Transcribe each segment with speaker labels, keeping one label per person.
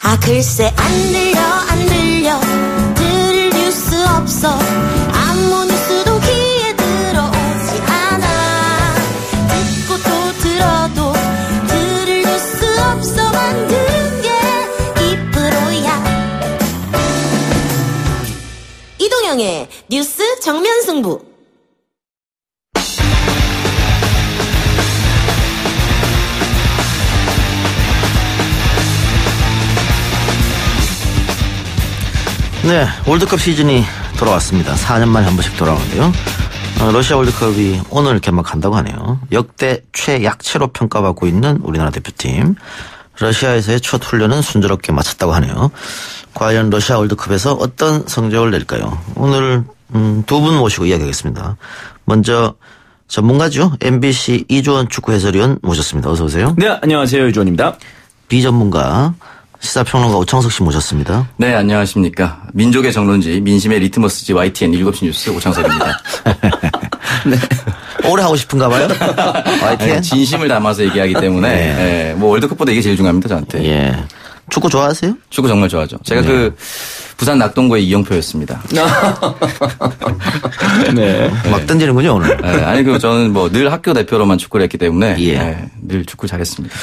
Speaker 1: 아 글쎄 안 들려 들을 뉴스 없어 아무 뉴스도 귀에 들어오지 않아 듣고 또 들어도 들을 뉴스 없어 만든 게 이 프로야. 이동영의 뉴스 정면 승부.
Speaker 2: 네, 월드컵 시즌이 돌아왔습니다. 4년 만에 한 번씩 돌아오는데요. 러시아 월드컵이 오늘 개막한다고 하네요. 역대 최약체로 평가받고 있는 우리나라 대표팀. 러시아에서의 첫 훈련은 순조롭게 마쳤다고 하네요. 과연 러시아 월드컵에서 어떤 성적을 낼까요? 오늘 두 분 모시고 이야기하겠습니다. 먼저 전문가죠. MBC 이주원 축구 해설위원 모셨습니다. 어서 오세요.
Speaker 3: 네, 안녕하세요. 이주원입니다.
Speaker 2: 비전문가 시사평론가 오창석 씨 모셨습니다.
Speaker 4: 네, 안녕하십니까. 민족의 정론지, 민심의 리트머스지 YTN 7시 뉴스 오창석입니다.
Speaker 2: 네. 오래 하고 싶은가 봐요? YTN?
Speaker 4: 진심을 담아서 얘기하기 때문에
Speaker 2: 네.
Speaker 4: 네, 뭐 월드컵보다 이게 제일 중요합니다, 저한테.
Speaker 2: 예. 축구 좋아하세요?
Speaker 4: 축구 정말 좋아하죠. 제가
Speaker 2: 네.
Speaker 4: 부산 낙동구의 이영표였습니다.
Speaker 3: 네.
Speaker 2: 막 던지는군요, 오늘.
Speaker 4: 네, 아니, 저는 뭐 늘 학교 대표로만 축구를 했기 때문에
Speaker 2: 예.
Speaker 4: 네, 늘 축구를 잘했습니다.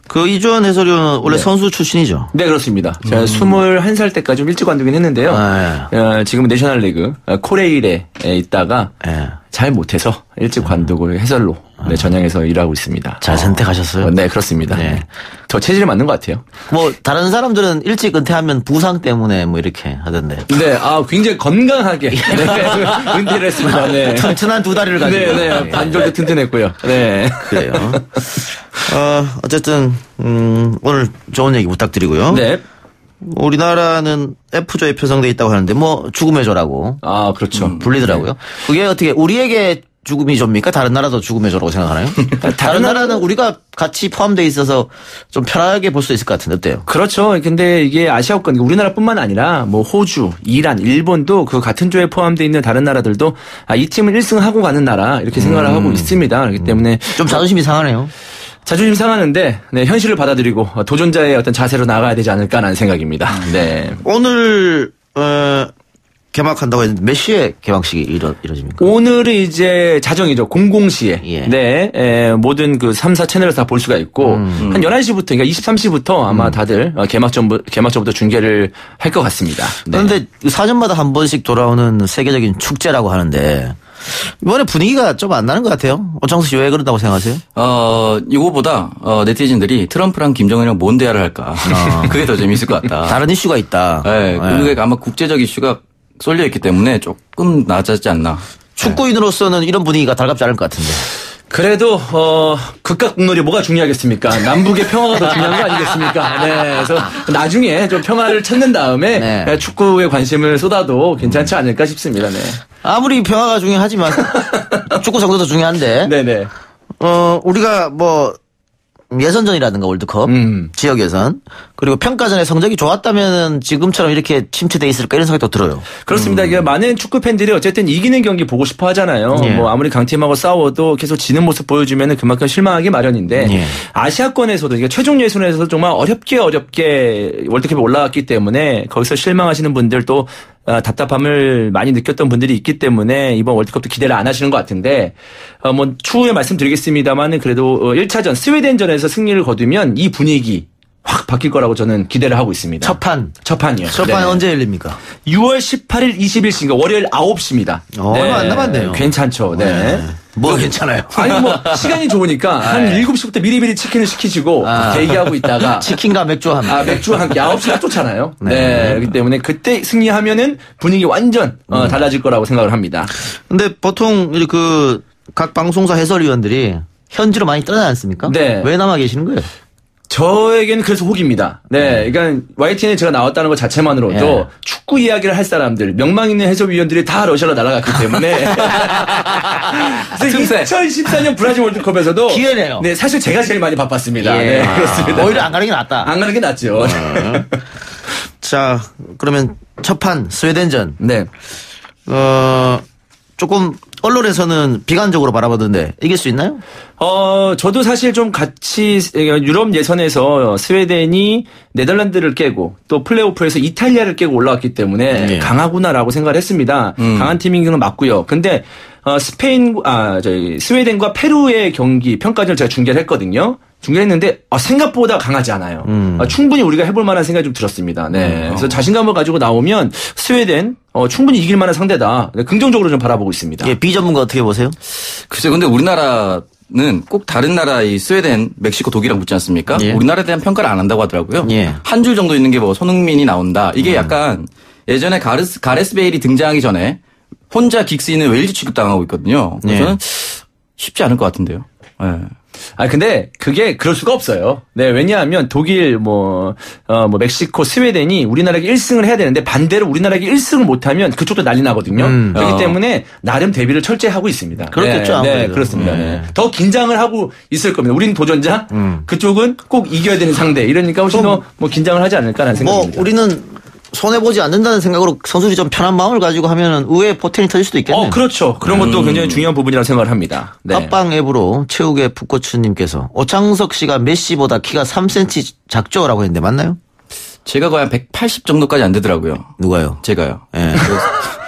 Speaker 2: 그 이주원 해설위원은 원래
Speaker 3: 네.
Speaker 2: 선수 출신이죠?
Speaker 3: 네, 그렇습니다. 제가 21살 때까지 좀 일찍 관두긴 했는데요. 지금은 내셔널리그 코레일에 있다가 잘 못해서 일찍 관두고 해설로 전향해서 일하고 있습니다.
Speaker 2: 잘 선택하셨어요?
Speaker 3: 네, 그렇습니다.
Speaker 2: 네.
Speaker 3: 저 체질에 맞는 것 같아요.
Speaker 2: 뭐 다른 사람들은 일찍 은퇴하면 부상 때문에 뭐 이렇게 하던데.
Speaker 3: 네, 굉장히 건강하게 은퇴를 했습니다. 네.
Speaker 2: 튼튼한 두 다리를 가지고.
Speaker 3: 네. 반절도 튼튼했고요. 네.
Speaker 2: 그래요. 어쨌든 오늘 좋은 얘기 부탁드리고요.
Speaker 3: 네.
Speaker 2: 우리나라는 F조에 편성돼 있다고 하는데 뭐 죽음의 조라고.
Speaker 3: 그렇죠.
Speaker 2: 불리더라고요. 그게 어떻게 우리에게 죽음이 좁니까? 다른 나라도 죽음의 조라고 생각하나요? 다른 나라는 우리가 같이 포함되어 있어서 좀 편하게 볼 수 있을 것 같은데 어때요?
Speaker 3: 그렇죠. 근데 이게 아시아권 우리나라뿐만 아니라 뭐 호주, 이란, 일본도 그 같은 조에 포함되어 있는 다른 나라들도 이 팀은 1승하고 가는 나라 이렇게 생각을 하고 있습니다. 그렇기 때문에
Speaker 2: 좀 자존심이 상하네요.
Speaker 3: 자존심 상하는데 현실을 받아들이고 도전자의 어떤 자세로 나가야 되지 않을까라는 생각입니다. 네.
Speaker 2: 오늘 개막한다고 했는데 몇 시에 개막식이 이루어집니까?
Speaker 3: 오늘은 이제 자정이죠. 00시에.
Speaker 2: 예.
Speaker 3: 네. 모든 그 3사 채널에서 다 볼 수가 있고 한 11시부터 그러니까 23시부터 아마 다들 개막전부터 중계를 할 것 같습니다. 네.
Speaker 2: 그런데 4년마다 한 번씩 돌아오는 세계적인 축제라고 하는데 이번에 분위기가 좀 안 나는 것 같아요. 오창석 씨 왜 그런다고 생각하세요?
Speaker 4: 이거보다 네티즌들이 트럼프랑 김정은이랑 뭔 대화를 할까. 그게 더 재밌을 것 같다.
Speaker 2: 다른 이슈가 있다.
Speaker 4: 네. 그게 아마 국제적 이슈가 쏠려 있기 때문에 조금 낮아지지 않나.
Speaker 2: 축구인으로서는 이런 분위기가 달갑지 않을 것 같은데.
Speaker 3: 그래도 극각 국놀이 뭐가 중요하겠습니까? 남북의 평화가 더 중요한 거 아니겠습니까? 네, 그래서 나중에 좀 평화를 찾는 다음에 축구에 관심을 쏟아도 괜찮지 않을까 싶습니다. 네.
Speaker 2: 아무리 평화가 중요하지만 축구 정도도 중요한데.
Speaker 3: 네네.
Speaker 2: 우리가 뭐 예선전이라든가 월드컵 지역 예선 그리고 평가전의 성적이 좋았다면 지금처럼 이렇게 침체돼 있을까 이런 생각도 들어요.
Speaker 3: 그렇습니다. 이게 많은 축구 팬들이 어쨌든 이기는 경기 보고 싶어 하잖아요.
Speaker 2: 예.
Speaker 3: 뭐 아무리 강팀하고 싸워도 계속 지는 모습 보여주면 그만큼 실망하기 마련인데
Speaker 2: 예.
Speaker 3: 아시아권에서도 이게 최종 예선에서 정말 어렵게 월드컵에 올라왔기 때문에 거기서 실망하시는 분들도 답답함을 많이 느꼈던 분들이 있기 때문에 이번 월드컵도 기대를 안 하시는 것 같은데 뭐 추후에 말씀드리겠습니다만은 그래도 1차전 스웨덴전에서 승리를 거두면 이 분위기 확 바뀔 거라고 저는 기대를 하고 있습니다.
Speaker 2: 첫판이요.
Speaker 3: 첫 판이
Speaker 2: 언제 열립니까?
Speaker 3: 6월 18일, 20일인가 월요일 9시입니다.
Speaker 2: 얼마 안 남았네요.
Speaker 3: 괜찮죠. 네.
Speaker 2: 뭐 괜찮아요.
Speaker 3: 아니 뭐 시간이 좋으니까 한 7시부터 미리미리 치킨을 시키시고 대기하고 있다가
Speaker 2: 치킨과 맥주와 함께.
Speaker 3: 맥주와 함께 9시 딱 좋잖아요. 네. 그렇기 때문에 그때 승리하면은 분위기 완전 달라질 거라고 생각을 합니다.
Speaker 2: 근데 보통 각 방송사 해설위원들이 현지로 많이 떠나지 않습니까?
Speaker 3: 네.
Speaker 2: 왜 남아 계시는 거예요?
Speaker 3: 저에게는 그래서 혹입니다. 네. 그러니까 YTN에 제가 나왔다는 것 자체만으로도 축구 이야기를 할 사람들, 명망 있는 해설위원들이 다 러시아로 날아갔기 때문에. 그래서 2014년 브라질 월드컵에서도.
Speaker 2: 기회네요.
Speaker 3: 네. 사실 제가 제일 많이 바빴습니다.
Speaker 2: 예.
Speaker 3: 네. 그렇습니다.
Speaker 2: 오히려 안 가는 게 낫다.
Speaker 3: 안 가는 게 낫죠.
Speaker 2: 자, 그러면 첫판 스웨덴전.
Speaker 3: 네.
Speaker 2: 조금 언론에서는 비관적으로 바라보던데 이길 수 있나요?
Speaker 3: 저도 사실 좀 같이 유럽 예선에서 스웨덴이 네덜란드를 깨고 또 플레이오프에서 이탈리아를 깨고 올라왔기 때문에
Speaker 2: 예.
Speaker 3: 강하구나라고 생각을 했습니다. 강한 팀인 건 맞고요. 근데 스웨덴과 페루의 경기 평가전을 제가 중계를 했거든요. 중계했는데 생각보다 강하지 않아요. 충분히 우리가 해볼 만한 생각이 좀 들었습니다. 네. 그래서 자신감을 가지고 나오면 스웨덴 충분히 이길 만한 상대다. 네, 긍정적으로 좀 바라보고 있습니다.
Speaker 2: 예, 비전문가 어떻게 보세요?
Speaker 4: 글쎄, 근데 우리나라는 꼭 다른 나라 이 스웨덴, 멕시코, 독일이랑 붙지 않습니까?
Speaker 2: 예.
Speaker 4: 우리나라에 대한 평가를 안 한다고 하더라고요.
Speaker 2: 예.
Speaker 4: 한 줄 정도 있는 게 뭐 손흥민이 나온다. 이게 약간 예전에 가레스 베일이 등장하기 전에 혼자 긱스이는 웨일즈 취급당하고 있거든요.
Speaker 2: 예.
Speaker 4: 저는 쉽지 않을 것 같은데요. 네.
Speaker 3: 근데 그게 그럴 수가 없어요. 네, 왜냐하면 독일, 멕시코, 스웨덴이 우리나라에게 1승을 해야 되는데 반대로 우리나라에게 1승을 못하면 그쪽도 난리 나거든요. 그렇기 때문에 나름 대비를 철저히 하고 있습니다.
Speaker 2: 그렇겠죠,
Speaker 3: 네,
Speaker 2: 아무래도.
Speaker 3: 네, 그렇습니다.
Speaker 2: 네.
Speaker 3: 네. 더 긴장을 하고 있을 겁니다. 우리는 도전자, 그쪽은 꼭 이겨야 되는 상대. 이러니까 훨씬 더 긴장을 하지 않을까라는 생각입니다.
Speaker 2: 우리는 손해보지 않는다는 생각으로 선수들이 좀 편한 마음을 가지고 하면은 의외의 포텐이 터질 수도 있겠네요.
Speaker 3: 그렇죠. 그런 것도 굉장히 중요한 부분이라고 생각을 합니다. 네.
Speaker 2: 팟빵 앱으로 최욱의 풋고추님께서 오창석 씨가 메시보다 키가 3cm 작죠라고 했는데 맞나요?
Speaker 4: 제가 거의 한 180 정도까지 안 되더라고요.
Speaker 2: 누가요?
Speaker 4: 제가요.
Speaker 2: 예.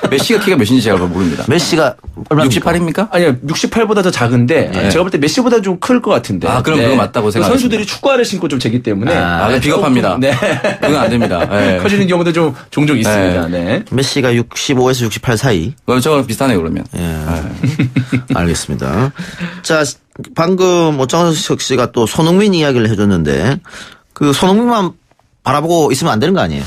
Speaker 4: 메시가 키가 몇인지 제가 모릅니다.
Speaker 2: 메시가 얼마입니까?
Speaker 4: 68입니까?
Speaker 3: 아니요, 68보다 더 작은데
Speaker 2: 예.
Speaker 3: 제가 볼 때 메시보다 좀 클 것 같은데.
Speaker 4: 그럼 그거 맞다고 생각합니다.
Speaker 3: 선수들이 축구화를 신고 좀 재기 때문에
Speaker 4: 비겁합니다.
Speaker 3: 네.
Speaker 4: 그건 안 됩니다. 네.
Speaker 3: 커지는 경우도 좀 종종 있습니다. 네.
Speaker 2: 메시가 65에서 68 사이.
Speaker 4: 저랑 비슷하네요, 그러면.
Speaker 2: 예. 알겠습니다. 자, 방금 오창석 씨가 또 손흥민 이야기를 해줬는데 그 손흥민만 바라보고 있으면 안 되는 거 아니에요?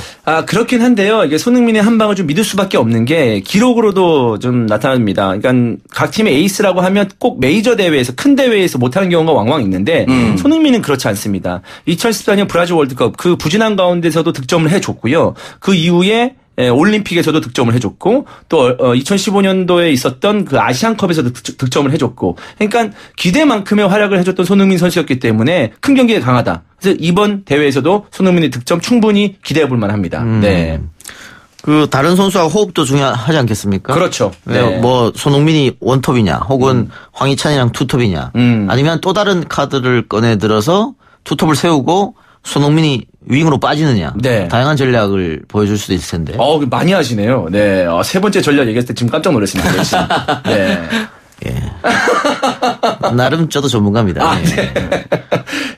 Speaker 3: 그렇긴 한데요. 이게 손흥민의 한 방을 좀 믿을 수밖에 없는 게 기록으로도 좀 나타납니다. 그러니까 각 팀의 에이스라고 하면 꼭 메이저 대회에서 큰 대회에서 못하는 경우가 왕왕 있는데 손흥민은 그렇지 않습니다. 2014년 브라질 월드컵 그 부진한 가운데서도 득점을 해줬고요. 그 이후에 올림픽에서도 득점을 해줬고 또 2015년도에 있었던 그 아시안컵에서도 득점을 해줬고 그러니까 기대만큼의 활약을 해줬던 손흥민 선수였기 때문에 큰 경기에 강하다. 그래서 이번 대회에서도 손흥민의 득점 충분히 기대해볼 만합니다. 네.
Speaker 2: 그 다른 선수하고 호흡도 중요하지 않겠습니까?
Speaker 3: 그렇죠.
Speaker 2: 네. 뭐 손흥민이 원톱이냐 혹은 황희찬이랑 투톱이냐 아니면 또 다른 카드를 꺼내 들어서 투톱을 세우고 손흥민이 윙으로 빠지느냐.
Speaker 3: 네.
Speaker 2: 다양한 전략을 보여줄 수도 있을 텐데.
Speaker 3: 많이 하시네요. 네. 세 번째 전략 얘기했을 때 지금 깜짝 놀랐습니다. 역시. 네.
Speaker 2: 예. 나름 저도 전문가입니다.
Speaker 3: 네.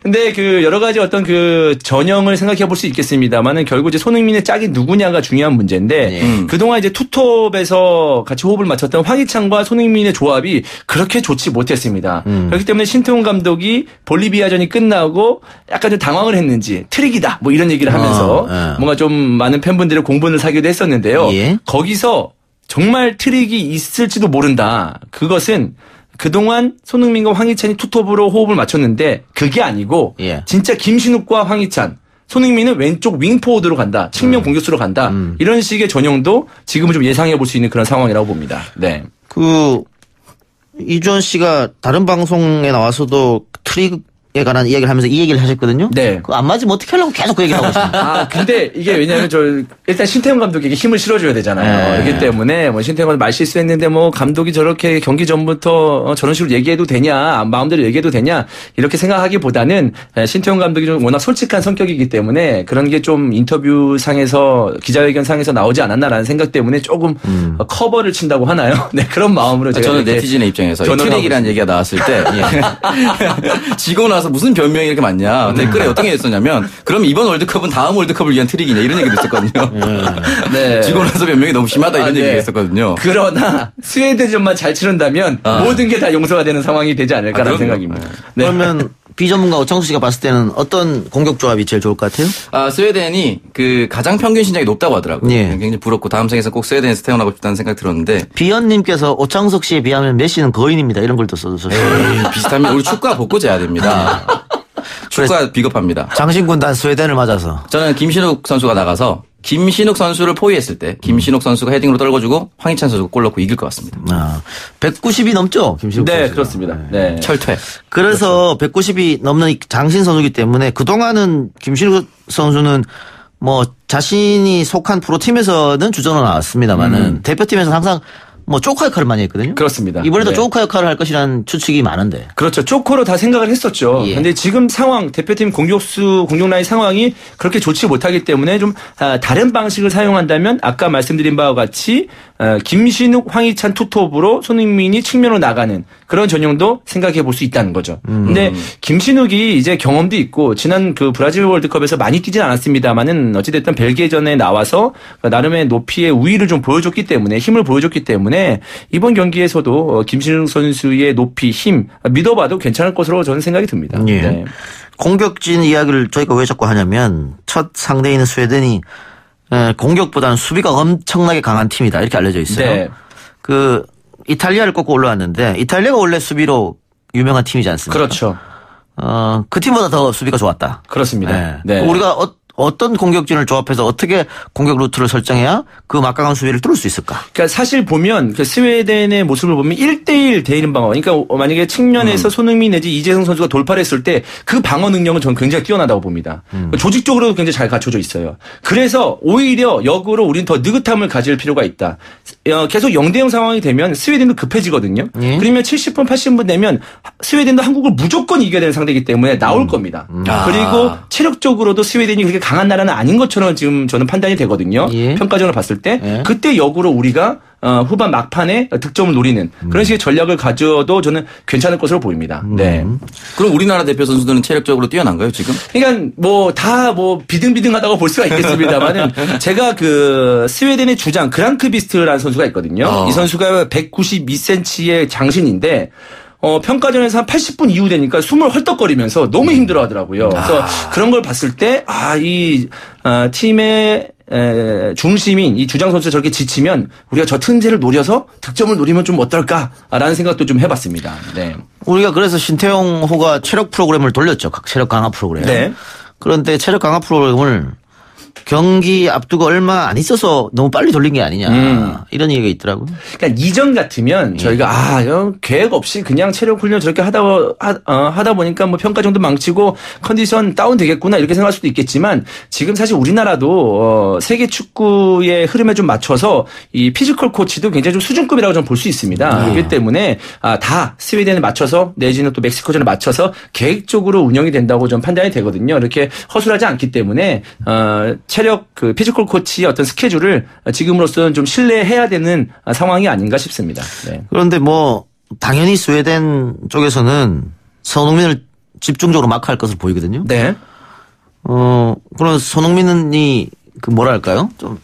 Speaker 3: 근데 그 여러 가지 어떤 그 전형을 생각해 볼 수 있겠습니다만은 결국 이제 손흥민의 짝이 누구냐가 중요한 문제인데 그동안 이제 투톱에서 같이 호흡을 맞췄던 황희찬과 손흥민의 조합이 그렇게 좋지 못했습니다. 그렇기 때문에 신태용 감독이 볼리비아전이 끝나고 약간 좀 당황을 했는지 트릭이다 뭐 이런 얘기를 하면서 뭔가 좀 많은 팬분들의 공분을 사기도 했었는데요.
Speaker 2: 예.
Speaker 3: 거기서 정말 트릭이 있을지도 모른다. 그것은 그동안 손흥민과 황희찬이 투톱으로 호흡을 맞췄는데 그게 아니고 진짜 김신욱과 황희찬 손흥민은 왼쪽 윙포워드로 간다. 측면 공격수로 간다. 이런 식의 전형도 지금은 좀 예상해 볼 수 있는 그런 상황이라고 봅니다. 네.
Speaker 2: 이주원 씨가 다른 방송에 나와서도 트릭에 관한 이야기를 하면서 이 얘기를 하셨거든요.
Speaker 3: 네.
Speaker 2: 그거 안 맞으면 어떻게 하려고 계속 그 얘기를 하고 있습니다.
Speaker 3: 근데 이게 왜냐면 일단 신태용 감독에게 힘을 실어줘야 되잖아요. 그렇기 때문에 신태용 감독 말 실수했는데 감독이 저렇게 경기 전부터 저런 식으로 얘기해도 되냐, 마음대로 얘기해도 되냐, 이렇게 생각하기보다는 신태용 감독이 좀 워낙 솔직한 성격이기 때문에 그런 게 좀 인터뷰 상에서 기자회견 상에서 나오지 않았나라는 생각 때문에 조금 커버를 친다고 하나요? 네, 그런 마음으로 제가.
Speaker 4: 저는 네티즌의 입장에서 트릭이라는 얘기가 나왔을 때 지고 나서 무슨 변명이 이렇게 많냐 댓글에 어떤 게 있었냐면 그럼 이번 월드컵은 다음 월드컵을 위한 트릭이냐 이런 얘기도 있었거든요.
Speaker 3: 네.
Speaker 4: 지고 나서 변명이 너무 심하다 이런 얘기가 있었거든요.
Speaker 3: 그러나 스웨덴전만 잘 치른다면 모든 게 다 용서가 되는 상황이 되지 않을까라는 생각입니다. 네.
Speaker 2: 그러면 비전문가 오창수 씨가 봤을 때는 어떤 공격 조합이 제일 좋을 것 같아요?
Speaker 4: 스웨덴이 그 가장 평균 신장이 높다고 하더라고요.
Speaker 2: 예.
Speaker 4: 굉장히 부럽고 다음 생에서 꼭 스웨덴에서 태어나고 싶다는 생각 들었는데
Speaker 2: 비연님께서 오창석 씨에 비하면 메시는 거인입니다. 이런 걸 또 써주셨어요.
Speaker 4: 비슷하면 우리 축구화 벗고 재야 됩니다. 축구화 비겁합니다.
Speaker 2: 장신군단 스웨덴을 맞아서.
Speaker 4: 저는 김신욱 선수가 나가서 김신욱 선수를 포위했을 때 김신욱 선수가 헤딩으로 떨궈주고 황희찬 선수가 골 넣고 이길 것 같습니다.
Speaker 2: 190이 넘죠? 김신욱 선수.
Speaker 3: 네, 그렇습니다. 네.
Speaker 4: 철퇴.
Speaker 2: 그래서 190이 넘는 장신 선수이기 때문에 그동안은 김신욱 선수는 자신이 속한 프로팀에서는 주전으로 나왔습니다만은 대표팀에서는 항상 뭐 조커 역할을 많이 했거든요.
Speaker 3: 그렇습니다.
Speaker 2: 이번에도
Speaker 3: 네.
Speaker 2: 조커 역할을 할 것이라는 추측이 많은데.
Speaker 3: 그렇죠. 조커로 다 생각을 했었죠.
Speaker 2: 예.
Speaker 3: 근데 지금 상황, 대표팀 공격 라인 상황이 그렇게 좋지 못하기 때문에 좀 다른 방식을 사용한다면 아까 말씀드린 바와 같이 김신욱, 황희찬 투톱으로 손흥민이 측면으로 나가는 그런 전형도 생각해 볼 수 있다는 거죠. 근데 김신욱이 이제 경험도 있고 지난 그 브라질 월드컵에서 많이 뛰진 않았습니다만은 어찌됐든 벨기에전에 나와서 나름의 높이의 우위를 좀 보여줬기 때문에 힘을 보여줬기 때문에 이번 경기에서도 김신욱 선수의 높이, 힘 믿어봐도 괜찮을 것으로 저는 생각이 듭니다.
Speaker 2: 예.
Speaker 3: 네.
Speaker 2: 공격진 이야기를 저희가 왜 자꾸 하냐면 첫 상대인 스웨덴이 공격보다는 수비가 엄청나게 강한 팀이다 이렇게 알려져 있어요.
Speaker 3: 네.
Speaker 2: 그 이탈리아를 꺾고 올라왔는데 이탈리아가 원래 수비로 유명한 팀이지 않습니까?
Speaker 3: 그렇죠.
Speaker 2: 그 팀보다 더 수비가 좋았다.
Speaker 3: 그렇습니다.
Speaker 2: 네.
Speaker 3: 네.
Speaker 2: 우리가 어떤 공격진을 조합해서 어떻게 공격 루트를 설정해야 그 막강한 수비를 뚫을 수 있을까?
Speaker 3: 그러니까 사실 보면 그 스웨덴의 모습을 보면 1대1 대이는 방어. 그러니까 만약에 측면에서 손흥민 내지 이재성 선수가 돌파를 했을 때 그 방어 능력은 저는 굉장히 뛰어나다고 봅니다. 조직적으로도 굉장히 잘 갖춰져 있어요. 그래서 오히려 역으로 우리는 더 느긋함을 가질 필요가 있다. 계속 0대0 상황이 되면 스웨덴도 급해지거든요. 그러면 70분, 80분 되면 스웨덴도 한국을 무조건 이겨야 되는 상대이기 때문에 나올 겁니다. 그리고 체력적으로도 스웨덴이 그렇게 강한 나라는 아닌 것처럼 지금 저는 판단이 되거든요.
Speaker 2: 예.
Speaker 3: 평가전을 봤을 때.
Speaker 2: 예.
Speaker 3: 그때 역으로 우리가 후반 막판에 득점을 노리는 그런 식의 전략을 가져도 저는 괜찮을 것으로 보입니다. 네.
Speaker 4: 그럼 우리나라 대표 선수들은 체력적으로 뛰어난가요, 지금?
Speaker 3: 그러니까 다 비등비등하다고 볼 수가 있겠습니다만은 제가 그 스웨덴의 주장 그랑크비스트라는 선수가 있거든요. 이 선수가 192cm의 장신인데 평가전에서 한 80분 이후 되니까 숨을 헐떡거리면서 너무 힘들어 하더라고요. 그래서 그런 걸 봤을 때, 팀의 중심인 이 주장 선수가 저렇게 지치면 우리가 저 틈새를 노려서 득점을 노리면 좀 어떨까라는 생각도 좀 해봤습니다. 네.
Speaker 2: 우리가 그래서 신태용 호가 체력 프로그램을 돌렸죠. 각 체력 강화 프로그램.
Speaker 3: 네.
Speaker 2: 그런데 체력 강화 프로그램을 경기 앞두고 얼마 안 있어서 너무 빨리 돌린 게 아니냐 이런 얘기가 있더라고요.
Speaker 3: 그러니까 이전 같으면 저희가 계획 없이 그냥 체력 훈련 저렇게 하다 보니까 뭐 평가정도 망치고 컨디션 다운 되겠구나 이렇게 생각할 수도 있겠지만 지금 사실 우리나라도 세계 축구의 흐름에 좀 맞춰서 이 피지컬 코치도 굉장히 좀 수준급이라고 좀 볼 수 있습니다. 그렇기 때문에 다 스웨덴에 맞춰서 내지는 또 멕시코전에 맞춰서 계획적으로 운영이 된다고 좀 판단이 되거든요. 이렇게 허술하지 않기 때문에 체력 그 피지컬 코치의 어떤 스케줄을 지금으로서는 좀 신뢰해야 되는 상황이 아닌가 싶습니다. 네.
Speaker 2: 그런데 뭐 당연히 스웨덴 쪽에서는 손흥민을 집중적으로 마크할 것으로 보이거든요.
Speaker 3: 네.
Speaker 2: 그런 손흥민이 그 뭐랄까요? 좀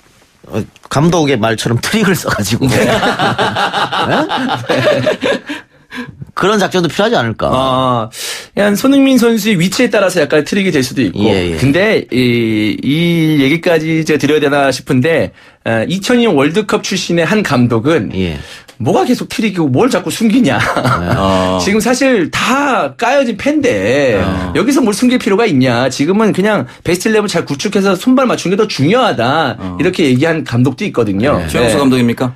Speaker 2: 감독의 말처럼 트릭을 써가지고 네? 그런 작전도 필요하지 않을까?
Speaker 3: 그냥 손흥민 선수의 위치에 따라서 약간 트릭이 될 수도 있고.
Speaker 2: 예.
Speaker 3: 근데 이 얘기까지 제가 드려야 되나 싶은데 2002년 월드컵 출신의 한 감독은 뭐가 계속 트릭이고 뭘 자꾸 숨기냐. 지금 사실 다 까여진 팬데 여기서 뭘 숨길 필요가 있냐. 지금은 그냥 베스트 11 잘 구축해서 손발 맞추는 게 더 중요하다. 이렇게 얘기한 감독도 있거든요.
Speaker 4: 최영수 감독입니까?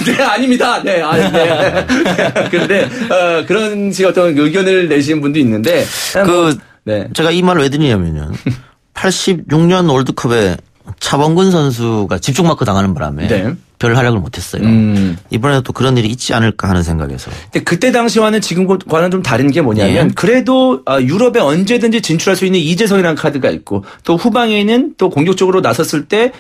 Speaker 3: 네, 아닙니다. 네, 네. 그런데, 그런 식의 어떤 의견을 내시는 분도 있는데.
Speaker 2: 제가 이 말을 왜 드리냐면요. 86년 월드컵에 차범근 선수가 집중 마크 당하는 바람에 별 활약을 못했어요. 이번에도 또 그런 일이 있지 않을까 하는 생각에서.
Speaker 3: 근데 그때 당시와는 지금과는 좀 다른 게 뭐냐면 그래도 유럽에 언제든지 진출할 수 있는 이재성이라는 카드가 있고 또 후방에는 또 공격적으로 나섰을 때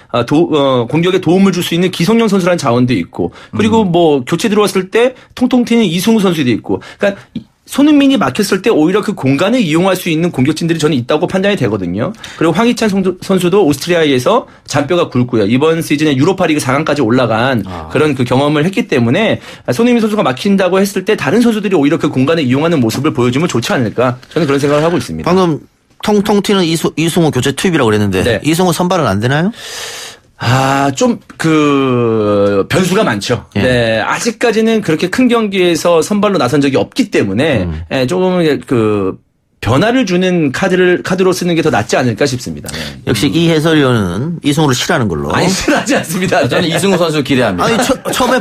Speaker 3: 공격에 도움을 줄 수 있는 기성용 선수라는 자원도 있고 그리고 뭐 교체 들어왔을 때 통통 튀는 이승우 선수도 있고 그러니까 손흥민이 막혔을 때 오히려 그 공간을 이용할 수 있는 공격진들이 저는 있다고 판단이 되거든요. 그리고 황희찬 선수도 오스트리아에서 잔뼈가 굵고요. 이번 시즌에 유로파리그 4강까지 올라간 그런 그 경험을 했기 때문에 손흥민 선수가 막힌다고 했을 때 다른 선수들이 오히려 그 공간을 이용하는 모습을 보여주면 좋지 않을까. 저는 그런 생각을 하고 있습니다.
Speaker 2: 방금 통통 튀는 이승우 교체 투입이라고 그랬는데 이승우 선발은 안 되나요?
Speaker 3: 변수가 많죠. 네. 아직까지는 그렇게 큰 경기에서 선발로 나선 적이 없기 때문에, 조금 변화를 주는 카드로 쓰는 게 더 낫지 않을까 싶습니다. 네.
Speaker 2: 역시 이 해설위원은 이승우를 싫어하는 걸로.
Speaker 3: 아니, 싫어하지 않습니다.
Speaker 4: 저는 이승우 선수 기대합니다.
Speaker 2: 아니, 처음에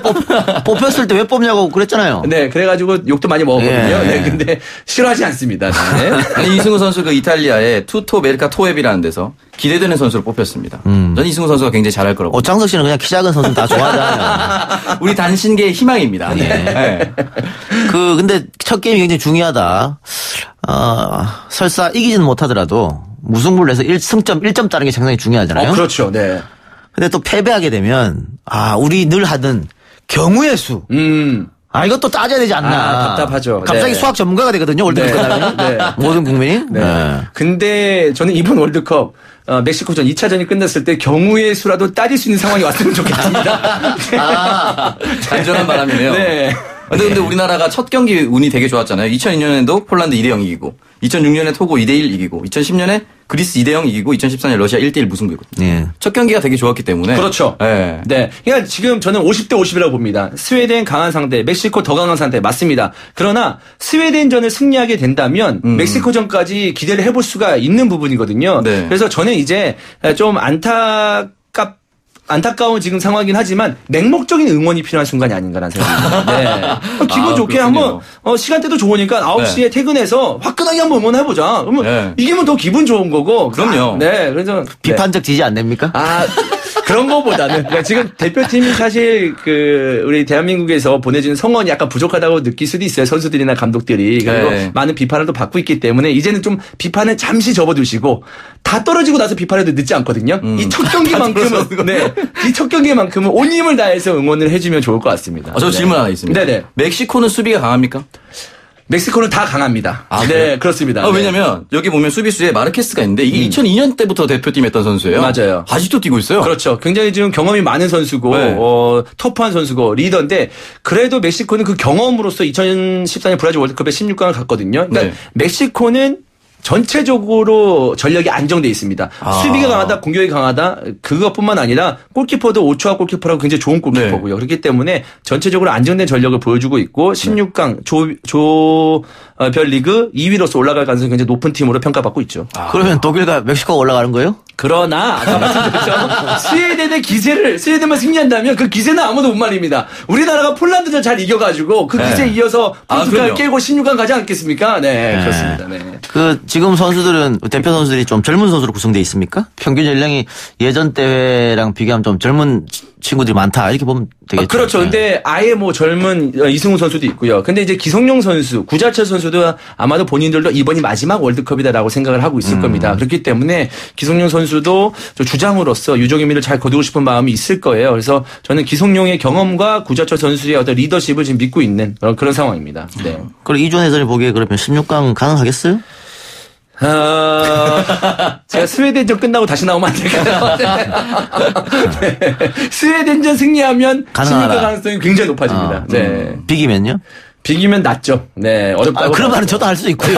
Speaker 2: 뽑혔을 때 왜 뽑냐고 그랬잖아요.
Speaker 3: 네, 그래가지고 욕도 많이 먹었거든요.
Speaker 2: 예.
Speaker 3: 네, 근데 싫어하지 않습니다. 네.
Speaker 4: 아니, 이승우 선수 그 이탈리아의 투토 메르카 토앱이라는 데서 기대되는 선수로 뽑혔습니다. 저는 이승우 선수가 굉장히 잘할 거라고.
Speaker 2: 오창석 씨는 그냥 키 작은 선수 다 좋아하잖아요.
Speaker 4: 우리 단신계의 희망입니다. 네.
Speaker 2: 근데 첫 게임이 굉장히 중요하다. 설사 이기지는 못하더라도 무승부를 해서 승점 1점 따는 게 상당히 중요하잖아요.
Speaker 3: 그렇죠. 네.
Speaker 2: 근데 또 패배하게 되면 우리 늘 하던 경우의 수. 이것도 따져야 되지 않나.
Speaker 3: 답답하죠.
Speaker 2: 갑자기
Speaker 3: 네.
Speaker 2: 수학 전문가가 되거든요. 월드컵 끝나면.
Speaker 3: 네.
Speaker 2: 모든 국민이.
Speaker 3: 네. 근데 저는 이번 월드컵 멕시코전 2차전이 끝났을 때 경우의 수라도 따질 수 있는 상황이 왔으면 좋겠습니다.
Speaker 4: 간절한 바람이네요.
Speaker 3: 네.
Speaker 4: 근데 우리나라가 첫 경기 운이 되게 좋았잖아요. 2002년에도 폴란드 2대0 이기고, 2006년에 토고 2대1 이기고, 2010년에 그리스 2대0 이기고, 2014년 러시아 1대1 무승부였거든요.
Speaker 2: 예.
Speaker 4: 첫 경기가 되게 좋았기 때문에.
Speaker 3: 그렇죠.
Speaker 4: 네.
Speaker 3: 네. 그러니까 지금 저는 50대 50이라고 봅니다. 스웨덴 강한 상대, 멕시코 더 강한 상대 맞습니다. 그러나 스웨덴전을 승리하게 된다면 멕시코전까지 기대를 해볼 수가 있는 부분이거든요.
Speaker 4: 네.
Speaker 3: 그래서 저는 이제 좀 안타까운 지금 상황이긴 하지만 맹목적인 응원이 필요한 순간이 아닌가라는 생각입니다. 네. 기분 좋게
Speaker 4: 그렇군요.
Speaker 3: 한번 시간대도 좋으니까 9시에 퇴근해서 화끈하게 한번 응원해보자. 그러면
Speaker 4: 네.
Speaker 3: 이기면 더 기분 좋은 거고.
Speaker 4: 그럼요.
Speaker 3: 네. 그래서
Speaker 2: 비판적 지지 안 됩니까?
Speaker 3: 그런 거보다는 그러니까 지금 대표팀이 사실 우리 대한민국에서 보내주는 성원이 약간 부족하다고 느낄 수도 있어요. 선수들이나 감독들이. 그리고
Speaker 4: 네.
Speaker 3: 많은 비판을 또 받고 있기 때문에 이제는 좀 비판을 잠시 접어두시고 다 떨어지고 나서 비판해도 늦지 않거든요. 이 첫 경기만큼은 이 첫 경기만큼은 온 힘을 다해서 응원을 해주면 좋을 것 같습니다.
Speaker 4: 저 질문 하나 있습니다.
Speaker 3: 네네.
Speaker 4: 멕시코는 수비가 강합니까?
Speaker 3: 멕시코는 다 강합니다. 네,
Speaker 4: 그래요?
Speaker 3: 그렇습니다.
Speaker 4: 왜냐면 여기 보면 수비수에 마르케스가 있는데 이게 2002년 때부터 대표팀 했던 선수예요.
Speaker 3: 맞아요.
Speaker 4: 아직도 뛰고 있어요.
Speaker 3: 그렇죠. 굉장히 지금 경험이 많은 선수고,
Speaker 4: 네.
Speaker 3: 터프한 선수고, 리더인데, 그래도 멕시코는 그 경험으로서 2014년 브라질 월드컵에 16강을 갔거든요. 그러니까
Speaker 4: 네.
Speaker 3: 멕시코는 전체적으로 전력이 안정돼 있습니다. 수비가 강하다, 공격이 강하다, 그것뿐만 아니라 골키퍼도 오초아 골키퍼라고 굉장히 좋은 골키퍼고요.
Speaker 4: 네.
Speaker 3: 그렇기 때문에 전체적으로 안정된 전력을 보여주고 있고 16강 조별 리그 2위로서 올라갈 가능성이 굉장히 높은 팀으로 평가받고 있죠.
Speaker 2: 그러면 독일과 멕시코가 올라가는 거예요?
Speaker 3: 그러나 아까 말씀드렸죠. 스웨덴만 승리한다면 그 기세는 아무도 못 말립니다. 우리나라가 폴란드전 잘 이겨가지고 그 기세 이어서 포르투갈 깨고 16강 가지 않겠습니까? 네, 그렇습니다. 네.
Speaker 2: 지금 선수들은 대표 선수들이 좀 젊은 선수로 구성되어 있습니까? 평균 연령이 예전 때랑 비교하면 좀 젊은 친구들이 많다 이렇게 보면 되겠죠.
Speaker 3: 그렇죠. 근데 아예 젊은 이승우 선수도 있고요. 근데 이제 기성용 선수, 구자철 선수도 아마도 본인들도 이번이 마지막 월드컵이다라고 생각을 하고 있을 겁니다. 그렇기 때문에 기성용 선수도 주장으로서 유종의미를 잘 거두고 싶은 마음이 있을 거예요. 그래서 저는 기성용의 경험과 구자철 선수의 어떤 리더십을 지금 믿고 있는 그런 상황입니다. 네.
Speaker 2: 그럼 이준 해설이 보기에 그러면 16강 가능하겠어요?
Speaker 3: 제가 스웨덴전 끝나고 다시 나오면 안 될까요? 네. 스웨덴전 승리하면 16강 가능성이 굉장히 높아집니다. 네.
Speaker 2: 비기면요?
Speaker 3: 비기면 낫죠. 네, 어렵다고.
Speaker 2: 그런 말은 저도 할 수 있고요.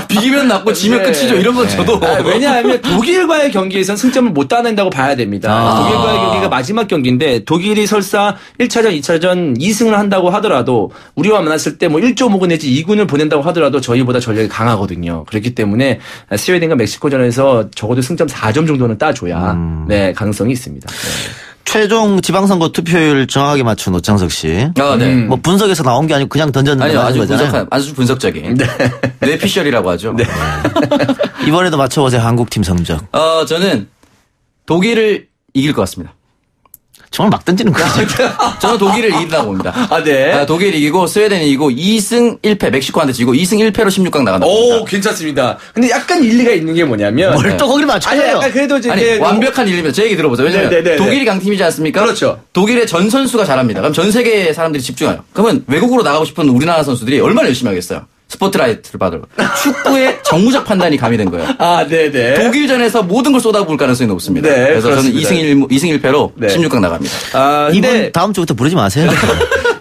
Speaker 4: 비기면 낫고 지면 끝이죠. 이런 건 저도.
Speaker 3: 왜냐하면 독일과의 경기에선 승점을 못 따낸다고 봐야 됩니다. 독일과의 경기가 마지막 경기인데 독일이 설사 1차전, 2차전 2승을 한다고 하더라도 우리와 만났을 때 1.5군 내지 2군을 보낸다고 하더라도 저희보다 전력이 강하거든요. 그렇기 때문에 스웨덴과 멕시코전에서 적어도 승점 4점 정도는 따줘야 네, 가능성이 있습니다. 네.
Speaker 2: 최종 지방선거 투표율 정확하게 맞춘 오창석 씨.
Speaker 4: 네.
Speaker 2: 뭐 분석에서 나온 게 아니고 그냥 던졌는데
Speaker 4: 아니요,
Speaker 2: 거잖아요.
Speaker 4: 아주 분석적인. 뇌피셜이라고 하죠.
Speaker 3: 네.
Speaker 2: 이번에도 맞춰보세요. 한국팀 성적.
Speaker 4: 저는 독일을 이길 것 같습니다.
Speaker 2: 정말 막 던지는 거죠.
Speaker 4: 저는 독일을 이긴다고 봅니다.
Speaker 3: 네.
Speaker 4: 독일이 이기고 스웨덴이 이기고 2승 1패 멕시코한테 지고 2승 1패로 16강 나간다고 봅니다.
Speaker 3: 오, 괜찮습니다. 근데 약간 일리가 있는 게 뭐냐면
Speaker 2: 뭘 또 거기를 맞춰요?
Speaker 3: 아니, 약간 그래도 이제
Speaker 4: 완벽한 일입니다. 제 얘기 들어보세요. 왜냐면
Speaker 3: 네네네네.
Speaker 4: 독일이 강팀이지 않습니까?
Speaker 3: 그렇죠.
Speaker 4: 독일의 전 선수가 잘합니다. 그럼 전 세계 사람들이 집중해요. 그러면 외국으로 나가고 싶은 우리나라 선수들이 얼마나 열심히 하겠어요? 스포트라이트를 받으러. 축구의 정무적 판단이 가미된 거예요.
Speaker 3: 네네.
Speaker 4: 독일전에서 모든 걸 쏟아부을 가능성이 높습니다.
Speaker 3: 네,
Speaker 4: 그래서
Speaker 3: 그렇습니다.
Speaker 4: 저는 2승 1패로
Speaker 3: 네.
Speaker 4: 16강 나갑니다.
Speaker 2: 이번 다음 주부터 부르지 마세요.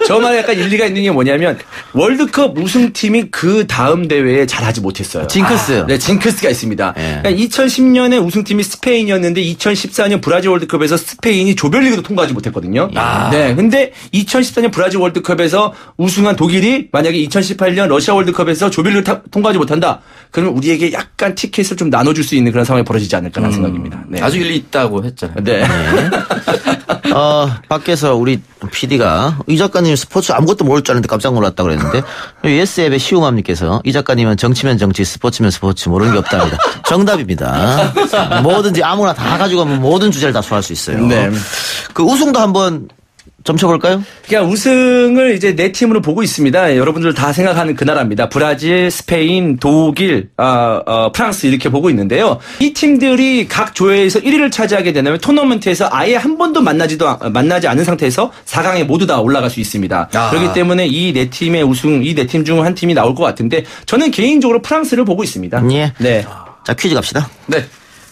Speaker 3: 저 말에 약간 일리가 있는 게 뭐냐면 월드컵 우승팀이 그 다음 대회에 잘하지 못했어요.
Speaker 2: 징크스.
Speaker 3: 네, 징크스가 있습니다.
Speaker 2: 예.
Speaker 3: 그러니까 2010년에 우승팀이 스페인이었는데 2014년 브라질 월드컵에서 스페인이 조별리그도 통과하지 못했거든요. 네, 근데 2014년 브라질 월드컵에서 우승한 독일이 만약에 2018년 러시아 월드컵에서 조별리그 통과하지 못한다. 그러면 우리에게 약간 티켓을 좀 나눠줄 수 있는 그런 상황이 벌어지지 않을까라는 생각입니다. 네.
Speaker 4: 아주 일리 있다고 했잖아요.
Speaker 3: 네.
Speaker 2: 밖에서 우리 PD가 이 작가님 스포츠 아무것도 모를 줄 알았는데 깜짝 놀랐다고 그랬는데 예스앱의 시우맘님께서 이 작가님은 정치면 정치, 스포츠면 스포츠 모르는 게 없답니다. 정답입니다. 뭐든지 아무나 다 가지고 하면 모든 주제를 다 소화할 수 있어요.
Speaker 3: 네.
Speaker 2: 그 우승도 한번 점쳐볼까요?
Speaker 3: 그러니까 우승을 이제 네 팀으로 보고 있습니다. 여러분들 다 생각하는 그 나라입니다. 브라질, 스페인, 독일, 프랑스 이렇게 보고 있는데요. 이 팀들이 각 조에서 1위를 차지하게 되면 토너먼트에서 아예 한 번도 만나지 않은 상태에서 4강에 모두 다 올라갈 수 있습니다. 그렇기 때문에 이 네 팀의 우승, 이 네 팀 중 한 팀이 나올 것 같은데 저는 개인적으로 프랑스를 보고 있습니다.
Speaker 2: 예.
Speaker 3: 네.
Speaker 2: 자, 퀴즈 갑시다.
Speaker 4: 네.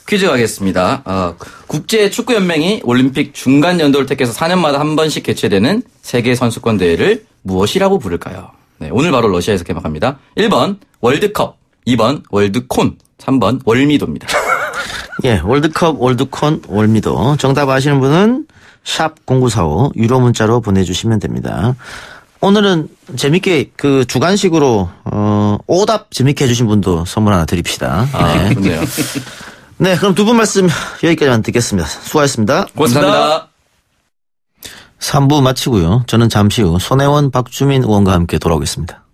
Speaker 4: 퀴즈 가겠습니다. 국제축구연맹이 올림픽 중간 연도를 택해서 4년마다 한 번씩 개최되는 세계 선수권 대회를 무엇이라고 부를까요? 네, 오늘 바로 러시아에서 개막합니다. 1번 월드컵, 2번 월드콘, 3번 월미도입니다.
Speaker 2: 예, 월드컵, 월드콘, 월미도. 정답 아시는 분은 샵 0945 유료 문자로 보내주시면 됩니다. 오늘은 재밌게 그 주간식으로 오답 재밌게 해주신 분도 선물 하나 드립시다. 네.
Speaker 4: 좋네요.
Speaker 2: 네, 그럼 두 분 말씀 여기까지만 듣겠습니다. 수고하셨습니다.
Speaker 3: 고맙습니다.
Speaker 2: 3부 마치고요. 저는 잠시 후 손혜원, 박주민 의원과 함께 돌아오겠습니다.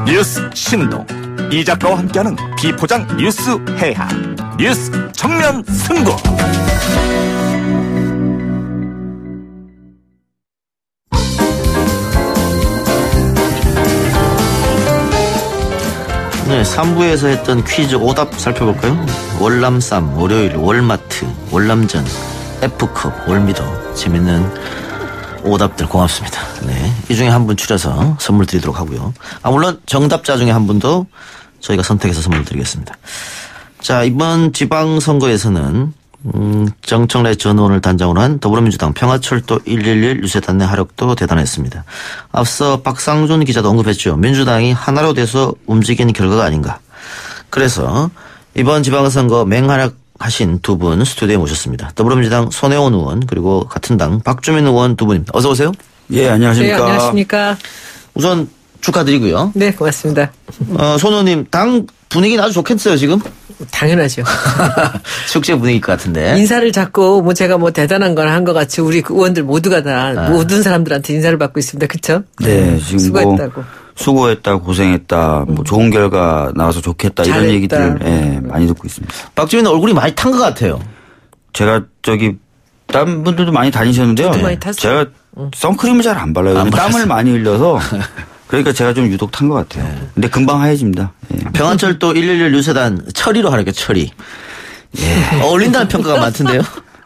Speaker 5: 뉴스 신동 이 작가와 함께하는 비포장 뉴스 해학 뉴스 정면 승부.
Speaker 2: 네, 3부에서 했던 퀴즈 오답 살펴볼까요? 월남쌈, 월요일, 월마트, 월남전, F컵, 월미도. 재밌는 오답들 고맙습니다. 네, 이 중에 한 분 추려서 선물 드리도록 하고요. 물론 정답자 중에 한 분도 저희가 선택해서 선물 드리겠습니다. 자, 이번 지방선거에서는 정청래 전 의원을 단장으로 한 더불어민주당 평화철도 111 유세단 내 하력도 대단했습니다. 앞서 박상준 기자도 언급했죠. 민주당이 하나로 돼서 움직이는 결과가 아닌가. 그래서 이번 지방선거 맹활약하신 두 분 스튜디오에 모셨습니다. 더불어민주당 손혜원 의원 그리고 같은 당 박주민 의원 두 분입니다. 어서 오세요.
Speaker 6: 예, 안녕하십니까.
Speaker 7: 네, 안녕하십니까.
Speaker 2: 우선 축하드리고요.
Speaker 7: 네, 고맙습니다.
Speaker 2: 손 의원님 당 분위기는 아주 좋겠어요 지금?
Speaker 7: 당연하죠.
Speaker 2: 축제 분위기일 것 같은데.
Speaker 7: 인사를 자꾸 제가 대단한 걸 한 것 같이 우리 의원들 모두가 다 모든 사람들한테 인사를 받고 있습니다. 그렇죠?
Speaker 6: 네, 지금
Speaker 7: 수고했다고.
Speaker 6: 수고했다, 고생했다, 좋은 결과 나와서 좋겠다 이런
Speaker 7: 잘했다.
Speaker 6: 얘기들 많이 듣고 있습니다.
Speaker 2: 박주민 얼굴이 많이 탄 것 같아요.
Speaker 6: 제가 다른 분들도 많이 다니셨는데요.
Speaker 7: 저도 많이 탔어요.
Speaker 6: 제가 선크림을 잘 안 발라요.
Speaker 2: 안
Speaker 6: 땀을 많이 흘려서 그러니까 제가 좀 유독 탄 것 같아요. 근데 금방 하얘집니다. 예.
Speaker 2: 평안철도 111 유세단 철이로 하려고 철이. 예. 어울린다는 평가가 많던데요.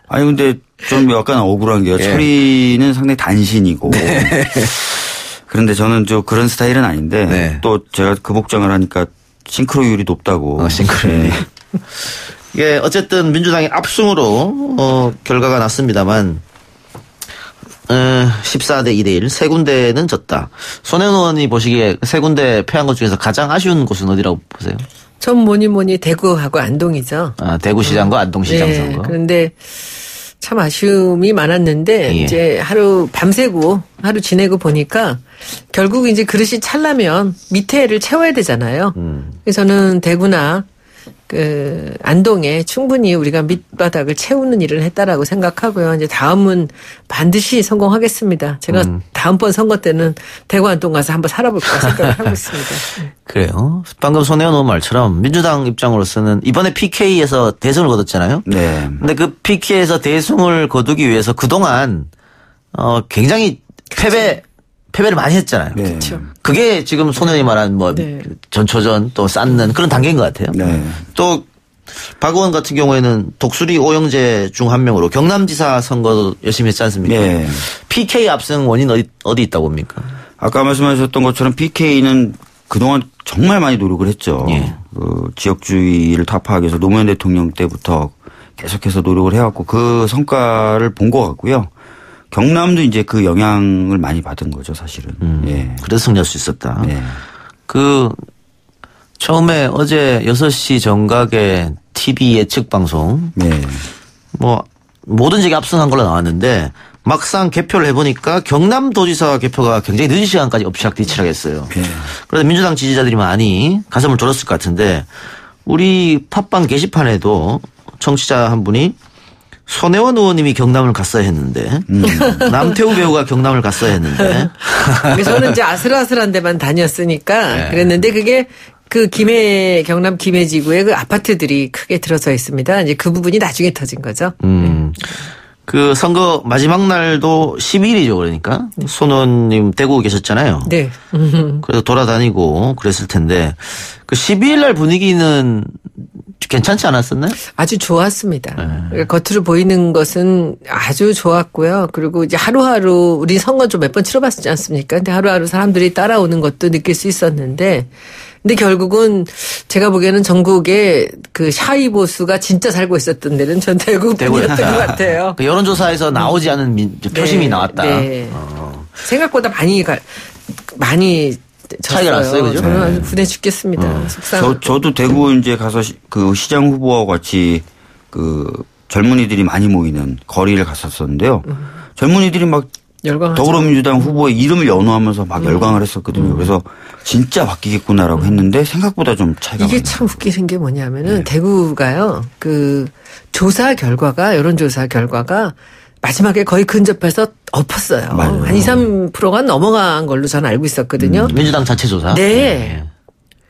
Speaker 6: 아니 근데 좀 약간 억울한 게요.
Speaker 2: 예.
Speaker 6: 철이는 상당히 단신이고. 그런데 저는 그런 스타일은 아닌데
Speaker 2: 네.
Speaker 6: 또 제가 그 복장을 하니까 싱크로율이 높다고.
Speaker 2: 싱크로율. 예, 어쨌든 민주당의 압승으로 결과가 났습니다만 14대 2대1 세 군데는 졌다. 손혜원 의원이 보시기에 세 군데 패한 것 중에서 가장 아쉬운 곳은 어디라고 보세요?
Speaker 7: 전 뭐니 대구하고 안동이죠.
Speaker 2: 대구시장과 안동시장
Speaker 7: 네,
Speaker 2: 선거.
Speaker 7: 그런데 참 아쉬움이 많았는데
Speaker 2: 예.
Speaker 7: 이제 하루 지내고 보니까 결국 이제 그릇이 찰려면 밑에를 채워야 되잖아요. 그래서 저는 대구나 안동에 충분히 우리가 밑바닥을 채우는 일을 했다라고 생각하고요. 이제 다음은 반드시 성공하겠습니다. 제가 다음번 선거 때는 대구 안동 가서 한번 살아볼까 생각을 하고 있습니다.
Speaker 2: 그래요. 방금 손혜원 의원 말처럼 민주당 입장으로서는 이번에 PK에서 대승을 거뒀잖아요.
Speaker 6: 네.
Speaker 2: 근데 그 PK에서 대승을 거두기 위해서 그동안 굉장히 패배를 많이 했잖아요.
Speaker 6: 네.
Speaker 7: 그렇죠.
Speaker 2: 그게 지금 손 의원이 말한
Speaker 7: 네.
Speaker 2: 전초전 또 쌓는 그런 단계인 것 같아요.
Speaker 6: 네.
Speaker 2: 또 박 의원 같은 경우에는 독수리 오영재 중 한 명으로 경남지사 선거도 열심히 했지 않습니까?
Speaker 6: 네.
Speaker 2: PK 압승 원인 어디 있다고 봅니까?
Speaker 6: 아까 말씀하셨던 것처럼 PK는 그동안 정말 많이 노력을 했죠.
Speaker 2: 예.
Speaker 6: 지역주의를 타파하기 위해서 노무현 대통령 때부터 계속해서 노력을 해왔고 그 성과를 본 것 같고요. 경남도 이제 그 영향을 많이 받은 거죠, 사실은. 예.
Speaker 2: 그래서 승리할 수 있었다.
Speaker 6: 예.
Speaker 2: 처음에 어제 6시 정각에 TV 예측 방송.
Speaker 6: 예.
Speaker 2: 뭐, 모든 지역이 압승한 걸로 나왔는데 막상 개표를 해보니까 경남도지사 개표가 굉장히 늦은 시간까지 엎치락뒤치락 했어요.
Speaker 6: 예.
Speaker 2: 그래서 민주당 지지자들이 많이 가슴을 졸였을 것 같은데 우리 팟빵 게시판에도 청취자 한 분이 손혜원 의원님이 경남을 갔어야 했는데 남태우 배우가 경남을 갔어야 했는데
Speaker 7: 저는 이제 아슬아슬한 데만 다녔으니까
Speaker 2: 네.
Speaker 7: 그랬는데 그게 그 경남 김해지구에 그 아파트들이 크게 들어서 있습니다. 이제 그 부분이 나중에 터진 거죠.
Speaker 2: 그 선거 마지막 날도 12일이죠. 그러니까 손 의원님 대구 계셨잖아요.
Speaker 7: 네.
Speaker 2: 그래서 돌아다니고 그랬을 텐데 그 12일 날 분위기는 괜찮지 않았었나요?
Speaker 7: 아주 좋았습니다. 그러니까 겉으로 보이는 것은 아주 좋았고요. 그리고 이제 하루하루 우리 선거 좀 몇 번 치러봤지 않습니까? 근데 하루하루 사람들이 따라오는 것도 느낄 수 있었는데 근데 결국은 제가 보기에는 전국에 그 샤이 보수가 진짜 살고 있었던 데는 전 대구뿐이었던 것 같아요.
Speaker 2: 그 여론조사에서 나오지 않은 표심이
Speaker 7: 네,
Speaker 2: 나왔다.
Speaker 7: 네. 생각보다 많이
Speaker 2: 차이가
Speaker 7: 졌어요.
Speaker 2: 났어요, 그죠?
Speaker 7: 저는 아주 분해 죽겠습니다. 속상.
Speaker 6: 저도 대구 이제 가서 그 시장 후보와 같이 그 젊은이들이 많이 모이는 거리를 갔었었는데요. 젊은이들이 막
Speaker 7: 열광하죠.
Speaker 6: 더불어민주당 후보의 이름을 연호하면서 막 열광을 했었거든요. 그래서 진짜 바뀌겠구나라고 했는데 생각보다 좀 차이가
Speaker 7: 이게
Speaker 6: 많이
Speaker 7: 참 웃기는 게 뭐냐면은 대구가요. 그 여론조사 결과가 마지막에 거의 근접해서 엎었어요.
Speaker 6: 맞아요.
Speaker 7: 한 2, 3%가 넘어간 걸로 저는 알고 있었거든요.
Speaker 2: 민주당 자체 조사.
Speaker 7: 네.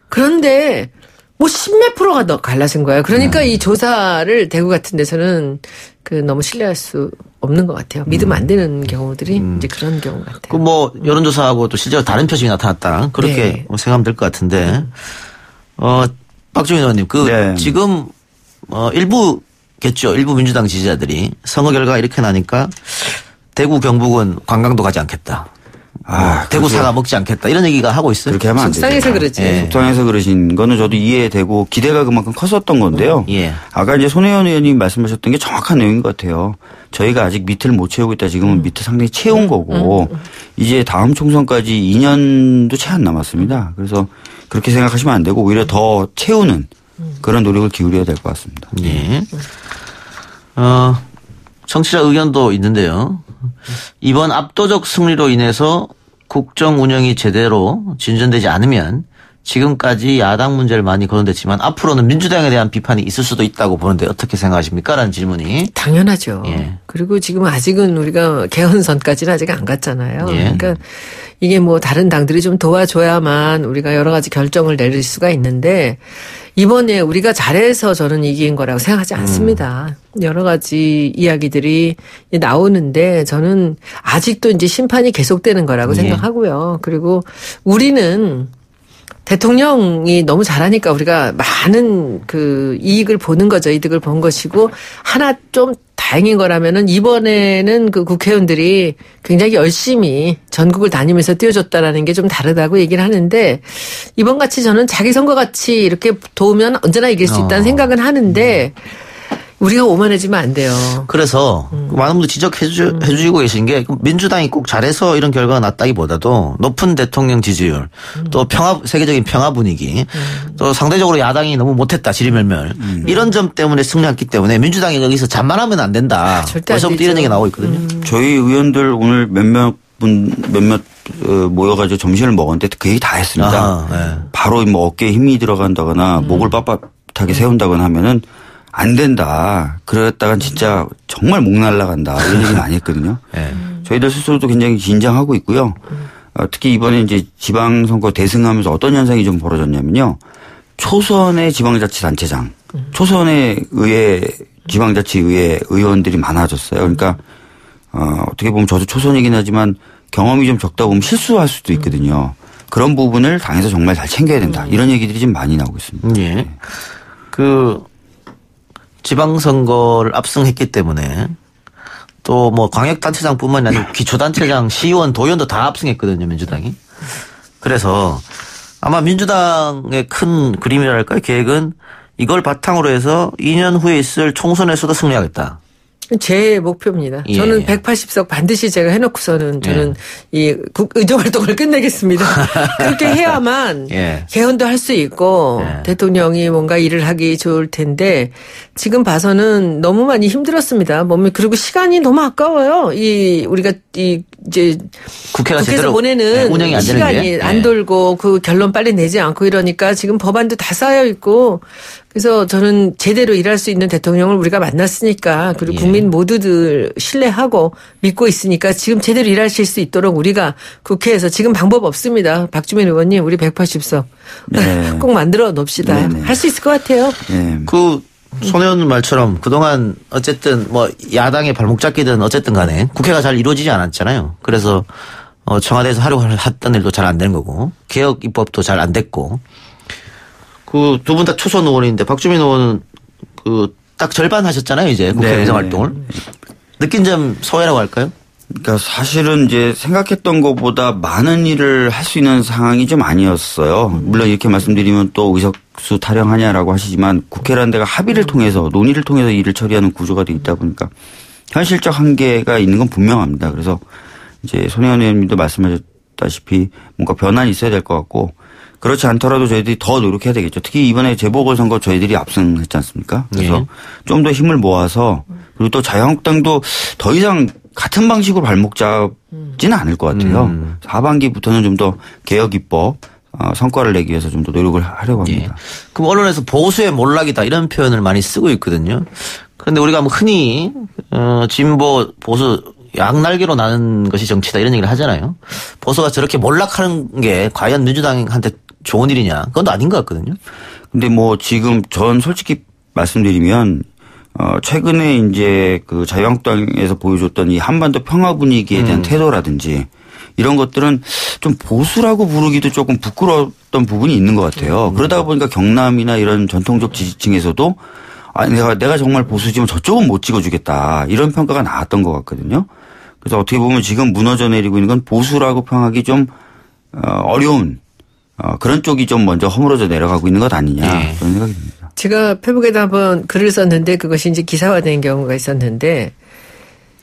Speaker 7: 그런데 뭐 10몇 프로가 더 갈라진 거예요. 그러니까 이 조사를 대구 같은 데서는 그 너무 신뢰할 수 없는 것 같아요. 믿으면 안 되는 경우들이 이제 그런 경우 같아요.
Speaker 2: 그 뭐 여론조사하고 또 실제로 다른 표심이 나타났다. 그렇게
Speaker 7: 네.
Speaker 2: 생각하면 될 것 같은데. 박주민 의원님,
Speaker 6: 네.
Speaker 2: 지금 일부겠죠. 일부 민주당 지지자들이 선거 결과가 이렇게 나니까 대구 경북은 관광도 가지 않겠다. 대구
Speaker 6: 그렇게-
Speaker 2: 사과 먹지 않겠다. 이런 얘기가 하고 있어요.
Speaker 6: 그렇게 하면 안 되죠.
Speaker 7: 속상해서 그러지.
Speaker 2: 예.
Speaker 6: 속상해서 그러신 거는 저도 이해되고 기대가 그만큼 컸었던 건데요.
Speaker 2: 예.
Speaker 6: 아까 이제 손혜원 의원님 말씀하셨던 게 정확한 내용인 것 같아요. 저희가 아직 밑을 못 채우고 있다. 지금은 밑을 상당히 채운 거고 이제 다음 총선까지 2년도 채 안 남았습니다. 그래서 그렇게 생각하시면 안 되고 오히려 더 채우는 그런 노력을 기울여야 될 것 같습니다.
Speaker 2: 예. 청취자 의견도 있는데요. 이번 압도적 승리로 인해서 국정 운영이 제대로 진전되지 않으면 지금까지 야당 문제를 많이 거론됐지만 앞으로는 민주당에 대한 비판이 있을 수도 있다고 보는데 어떻게 생각하십니까? 라는 질문이.
Speaker 7: 당연하죠.
Speaker 2: 예.
Speaker 7: 그리고 지금 아직은 우리가 개헌선까지는 아직 안 갔잖아요.
Speaker 2: 예.
Speaker 7: 그러니까 이게 뭐 다른 당들이 좀 도와줘야만 우리가 여러 가지 결정을 내릴 수가 있는데 이번에 우리가 잘해서 저는 이긴 거라고 생각하지 않습니다. 여러 가지 이야기들이 나오는데 저는 아직도 이제 심판이 계속되는 거라고
Speaker 2: 예.
Speaker 7: 생각하고요. 그리고 우리는 대통령이 너무 잘하니까 우리가 많은 그 이익을 보는 거죠. 이득을 본 것이고 하나 좀 다행인 거라면은 이번에는 그 국회의원들이 굉장히 열심히 전국을 다니면서 띄워줬다라는 게 좀 다르다고 얘기를 하는데 이번 같이 저는 자기 선거 같이 이렇게 도우면 언제나 이길 수 있다는 생각은 하는데 우리가 오만해지면 안 돼요.
Speaker 2: 그래서 많은 분들 지적해주시고 계신 게 민주당이 꼭 잘해서 이런 결과가 났다기보다도 높은 대통령 지지율 또 세계적인 평화 분위기 또 상대적으로 야당이 너무 못했다 지리멸멸 이런 점 때문에 승리했기 때문에 민주당이 여기서 잠만하면 안 된다.
Speaker 7: 절대 안
Speaker 2: 벌써부터
Speaker 7: 되죠.
Speaker 2: 이런 얘기가 나오고 있거든요.
Speaker 6: 저희 의원들 오늘 몇몇 모여가지고 점심을 먹었는데 그 얘기 다 했습니다.
Speaker 2: 아, 네.
Speaker 6: 바로 뭐 어깨에 힘이 들어간다거나 목을 빳빳하게 세운다거나 하면은 안 된다. 그랬다간 진짜 정말 목 날라간다. 이런 얘기 많이 했거든요.
Speaker 2: 네.
Speaker 6: 저희들 스스로도 굉장히 긴장하고 있고요. 특히 이번에 이제 지방선거 대승하면서 어떤 현상이 좀 벌어졌냐면요. 초선의 지방자치단체장, 초선의 지방자치의회 의원들이 많아졌어요. 그러니까 어떻게 보면 저도 초선이긴 하지만 경험이 좀 적다 보면 실수할 수도 있거든요. 그런 부분을 당에서 정말 잘 챙겨야 된다. 이런 얘기들이 좀 많이 나오고 있습니다.
Speaker 2: 예. 지방선거를 압승했기 때문에 또 뭐 광역단체장뿐만 아니라 기초단체장, 시의원, 도의원도 다 압승했거든요, 민주당이. 그래서 아마 민주당의 큰 그림이랄까요, 계획은 이걸 바탕으로 해서 2년 후에 있을 총선에서도 승리하겠다.
Speaker 7: 제 목표입니다.
Speaker 2: 예.
Speaker 7: 저는 180석 반드시 제가 해놓고서는 저는 이 의정활동을 끝내겠습니다. 그렇게 해야만
Speaker 2: 예.
Speaker 7: 개헌도 할 수 있고
Speaker 2: 예.
Speaker 7: 대통령이 뭔가 일을 하기 좋을 텐데 지금 봐서는 너무 많이 힘들었습니다. 몸이 그리고 시간이 너무 아까워요. 우리가 이제
Speaker 2: 국회가
Speaker 7: 국회에서
Speaker 2: 제대로
Speaker 7: 보내는
Speaker 2: 운영이 안 되는
Speaker 7: 시간이
Speaker 2: 게.
Speaker 7: 안
Speaker 2: 예.
Speaker 7: 돌고 그 결론 빨리 내지 않고 이러니까 지금 법안도 다 쌓여 있고 그래서 저는 제대로 일할 수 있는 대통령을 우리가 만났으니까 그리고
Speaker 2: 예.
Speaker 7: 국민 모두들 신뢰하고 믿고 있으니까 지금 제대로 일하실 수 있도록 우리가 국회에서 지금 방법 없습니다. 박주민 의원님 우리 180석
Speaker 6: 네.
Speaker 7: 꼭 만들어 놓읍시다.
Speaker 6: 네네.
Speaker 7: 할 수 있을 것 같아요.
Speaker 6: 네.
Speaker 2: 손 의원 말처럼 그동안 어쨌든 뭐 야당의 발목 잡기든 어쨌든 간에 국회가 잘 이루어지지 않았잖아요. 그래서 청와대에서 하려고 했던 일도 잘 안 되는 거고 개혁 입법도 잘 안 됐고 그 두 분 다 초선 의원인데 박주민 의원은 그 딱 절반 하셨잖아요. 이제 국회
Speaker 6: 네.
Speaker 2: 의정 활동을. 느낀 점 소외라고 할까요?
Speaker 6: 그러니까 사실은 이제 생각했던 것보다 많은 일을 할 수 있는 상황이 좀 아니었어요. 물론 이렇게 말씀드리면 또 의석수 타령하냐라고 하시지만 국회라는 데가 합의를 통해서 논의를 통해서 일을 처리하는 구조가 돼 있다 보니까 현실적 한계가 있는 건 분명합니다. 그래서 이제 손혜원 의원님도 말씀하셨다시피 뭔가 변환이 있어야 될 것 같고 그렇지 않더라도 저희들이 더 노력해야 되겠죠. 특히 이번에 재보궐선거 저희들이 압승했지 않습니까? 그래서
Speaker 2: 예.
Speaker 6: 좀 더 힘을 모아서 그리고 또 자유한국당도 더 이상 같은 방식으로 발목 잡지는 않을 것 같아요. 하반기부터는 좀 더 개혁 입법 성과를 내기 위해서 좀 더 노력을 하려고 합니다.
Speaker 2: 예. 그럼 언론에서 보수의 몰락이다 이런 표현을 많이 쓰고 있거든요. 그런데 우리가 뭐 흔히 진보 보수 양날개로 나는 것이 정치다 이런 얘기를 하잖아요. 보수가 저렇게 몰락하는 게 과연 민주당한테 좋은 일이냐? 그건 또 아닌 것 같거든요.
Speaker 6: 근데 뭐 지금 전 솔직히 말씀드리면 최근에 이제 그 자유한국당에서 보여줬던 이 한반도 평화 분위기에 대한 태도라든지 이런 것들은 좀 보수라고 부르기도 조금 부끄러웠던 부분이 있는 것 같아요. 그러다 보니까 경남이나 이런 전통적 지지층에서도 내가 정말 보수지만 저쪽은 못 찍어주겠다 이런 평가가 나왔던 것 같거든요. 그래서 어떻게 보면 지금 무너져 내리고 있는 건 보수라고 평하기 좀 어려운 그런 쪽이 좀 먼저 허물어져 내려가고 있는 것 아니냐
Speaker 2: 네.
Speaker 6: 그런 생각이 듭니다.
Speaker 7: 제가 페북에도 한번 글을 썼는데 그것이 이제 기사화된 경우가 있었는데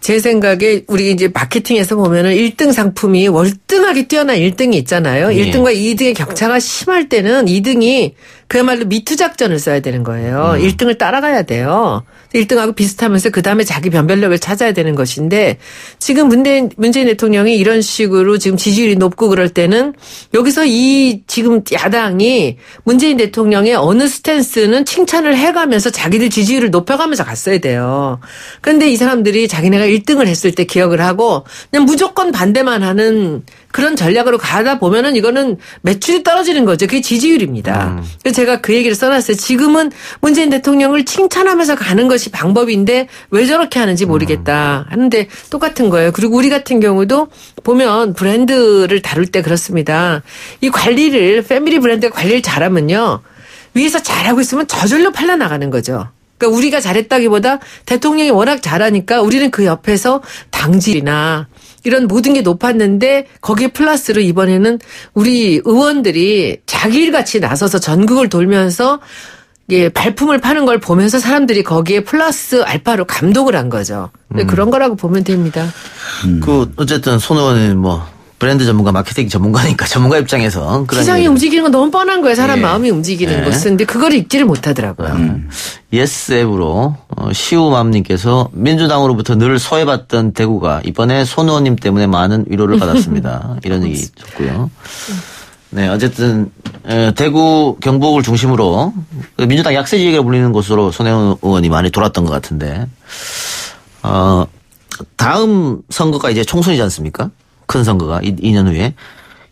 Speaker 7: 제 생각에 우리 이제 마케팅에서 보면은 1등 상품이 월등하게 뛰어난 1등이 있잖아요.
Speaker 2: 예.
Speaker 7: 1등과 2등의 격차가 심할 때는 2등이 그야말로 미투 작전을 써야 되는 거예요. 1등을 따라가야 돼요. 1등하고 비슷하면서 그다음에 자기 변별력을 찾아야 되는 것인데 지금 문재인 대통령이 이런 식으로 지금 지지율이 높고 그럴 때는 여기서 이 지금 야당이 문재인 대통령의 어느 스탠스는 칭찬을 해가면서 자기들 지지율을 높여가면서 갔어야 돼요. 그런데 이 사람들이 자기네가 1등을 했을 때 기억을 하고 그냥 무조건 반대만 하는 그런 전략으로 가다 보면은 이거는 매출이 떨어지는 거죠. 그게 지지율입니다. 그래서 제가 그 얘기를 써놨어요. 지금은 문재인 대통령을 칭찬하면서 가는 것이 방법인데 왜 저렇게 하는지 모르겠다 하는데 똑같은 거예요. 그리고 우리 같은 경우도 보면 브랜드를 다룰 때 그렇습니다. 이 관리를 패밀리 브랜드 관리를 잘하면요. 위에서 잘하고 있으면 저절로 팔려나가는 거죠. 그러니까 우리가 잘했다기보다 대통령이 워낙 잘하니까 우리는 그 옆에서 당질이나 이런 모든 게 높았는데 거기에 플러스로 이번에는 우리 의원들이 자기 일같이 나서서 전국을 돌면서 발품을 파는 걸 보면서 사람들이 거기에 플러스 알파로 감동을 한 거죠. 그런 거라고 보면 됩니다.
Speaker 2: 그 어쨌든 손 의원은 뭐 브랜드 전문가, 마케팅 전문가니까 전문가 입장에서 그런
Speaker 7: 시장이
Speaker 2: 얘기를.
Speaker 7: 움직이는 건 너무 뻔한 거예요. 사람
Speaker 2: 예.
Speaker 7: 마음이 움직이는
Speaker 2: 예.
Speaker 7: 것은. 근데 그걸 읽지를 못하더라고요.
Speaker 2: 예스 앱으로 시우맘님께서 민주당으로부터 늘 소외받던 대구가 이번에 손 의원님 때문에 많은 위로를 받았습니다. 이런 얘기 있었고요. 네, 어쨌든 대구 경북을 중심으로 민주당 약세 지역이라고 불리는 곳으로 손혜원 의원이 많이 돌았던 것 같은데 다음 선거가 이제 총선이지 않습니까? 큰 선거가 2년 후에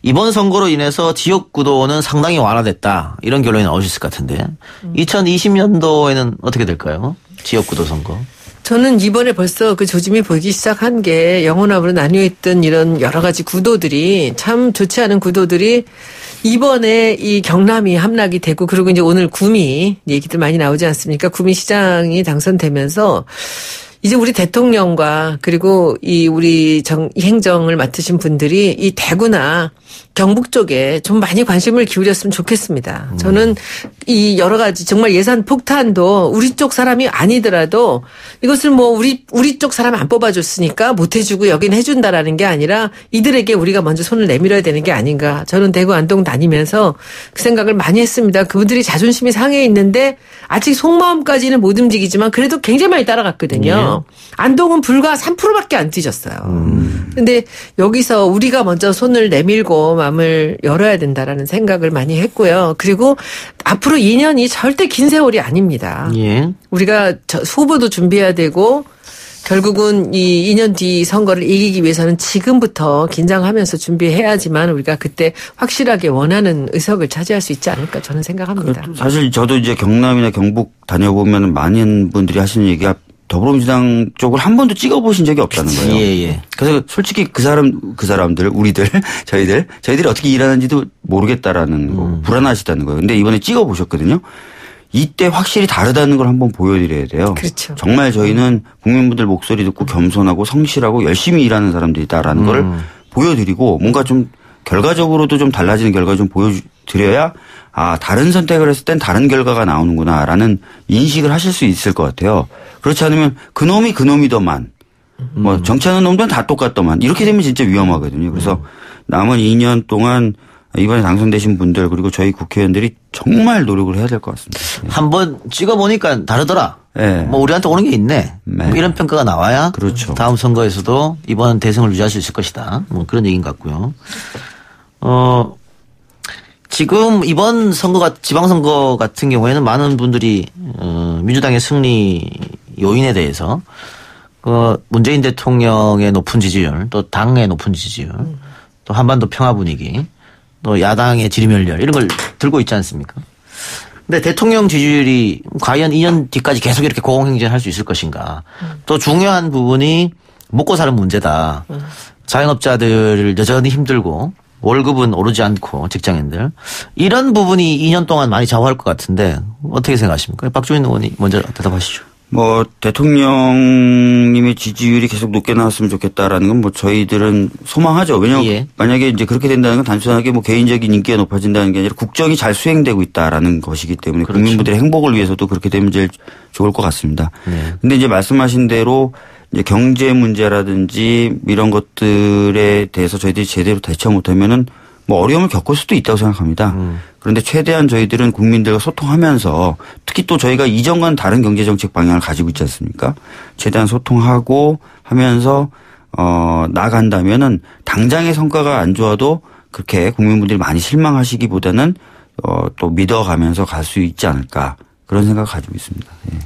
Speaker 2: 이번 선거로 인해서 지역 구도는 상당히 완화됐다 이런 결론이 나올 수 있을 것 같은데 2020년도에는 어떻게 될까요? 지역 구도 선거.
Speaker 7: 저는 이번에 벌써 그 조짐이 보이기 시작한 게 영혼합으로 나뉘어있던 이런 여러 가지 구도들이 참 좋지 않은 구도들이 이번에 이 경남이 함락이 되고 그리고 이제 오늘 구미 얘기들 많이 나오지 않습니까? 구미 시장이 당선되면서 이제 우리 대통령과 그리고 이 우리 행정을 맡으신 분들이 이 대구나 경북 쪽에 좀 많이 관심을 기울였으면 좋겠습니다. 저는 이 여러 가지 정말 예산 폭탄도 우리 쪽 사람이 아니더라도 이것을 뭐 우리 쪽 사람 안 뽑아줬으니까 못 해주고 여긴 해준다라는 게 아니라 이들에게 우리가 먼저 손을 내밀어야 되는 게 아닌가. 저는 대구 안동 다니면서 그 생각을 많이 했습니다. 그분들이 자존심이 상해 있는데 아직 속마음까지는 못 움직이지만 그래도 굉장히 많이 따라갔거든요. 안동은 불과 3%밖에 안 뒤졌어요. 근데 여기서 우리가 먼저 손을 내밀고 마음을 열어야 된다라는 생각을 많이 했고요. 그리고 앞으로 2년이 절대 긴 세월이 아닙니다.
Speaker 2: 예.
Speaker 7: 우리가 후보도 준비해야 되고 결국은 이 2년 뒤 선거를 이기기 위해서는 지금부터 긴장하면서 준비해야지만 우리가 그때 확실하게 원하는 의석을 차지할 수 있지 않을까 저는 생각합니다.
Speaker 6: 사실 저도 이제 경남이나 경북 다녀보면 많은 분들이 하시는 얘기가 더불어민주당 쪽을 한 번도 찍어보신 적이 없다는 거예요.
Speaker 2: 예.
Speaker 6: 그래서 솔직히 그 사람들, 우리들, 저희들이 어떻게 일하는지도 모르겠다라는 거, 불안하시다는 거예요. 근데 이번에 찍어보셨거든요. 이때 확실히 다르다는 걸 한번 보여드려야 돼요.
Speaker 7: 그렇죠.
Speaker 6: 정말 저희는 국민분들 목소리 듣고 겸손하고 성실하고 열심히 일하는 사람들이다라는 걸 보여드리고 뭔가 좀 결과적으로도 좀 달라지는 결과를 좀 보여드려야 다른 선택을 했을 땐 다른 결과가 나오는구나라는 인식을 하실 수 있을 것 같아요. 그렇지 않으면 그놈이더만 뭐 정치하는 놈들은 다 똑같더만 이렇게 되면 진짜 위험하거든요. 그래서 남은 2년 동안 이번에 당선되신 분들 그리고 저희 국회의원들이 정말 노력을 해야 될 것 같습니다.
Speaker 2: 한번 찍어보니까 다르더라.
Speaker 6: 네.
Speaker 2: 뭐 우리한테 오는 게 있네.
Speaker 6: 네.
Speaker 2: 뭐 이런 평가가 나와야
Speaker 6: 그렇죠.
Speaker 2: 다음 선거에서도 이번 대승을 유지할 수 있을 것이다. 뭐 그런 얘기인 것 같고요. 지금 이번 지방선거 같은 경우에는 많은 분들이 민주당의 승리 요인에 대해서 문재인 대통령의 높은 지지율, 또 당의 높은 지지율, 또 한반도 평화 분위기, 또 야당의 지리멸렬 이런 걸 들고 있지 않습니까? 근데 대통령 지지율이 과연 2년 뒤까지 계속 이렇게 고공행진할 수 있을 것인가? 또 중요한 부분이 먹고 사는 문제다. 자영업자들 여전히 힘들고 월급은 오르지 않고 직장인들 이런 부분이 2년 동안 많이 좌우할 것 같은데 어떻게 생각하십니까? 박주민 의원이 먼저 대답하시죠.
Speaker 6: 뭐 대통령님의 지지율이 계속 높게 나왔으면 좋겠다라는 건 뭐 저희들은 소망하죠. 왜냐하면 만약에 이제 그렇게 된다는 건 단순하게 뭐 개인적인 인기가 높아진다는 게 아니라 국정이 잘 수행되고 있다라는 것이기 때문에 그렇죠. 국민분들의 행복을 위해서도 그렇게 되면 제일 좋을 것 같습니다. 근데 이제 말씀하신 대로 이제 경제 문제라든지 이런 것들에 대해서 저희들이 제대로 대처 못하면은 뭐 어려움을 겪을 수도 있다고 생각합니다. 그런데 최대한 저희들은 국민들과 소통하면서 특히 또 저희가 이전과는 다른 경제정책 방향을 가지고 있지 않습니까? 최대한 소통하고 하면서 나간다면은 당장의 성과가 안 좋아도 그렇게 국민분들이 많이 실망하시기보다는 또 믿어가면서 갈 수 있지 않을까 그런 생각을 가지고 있습니다. 예.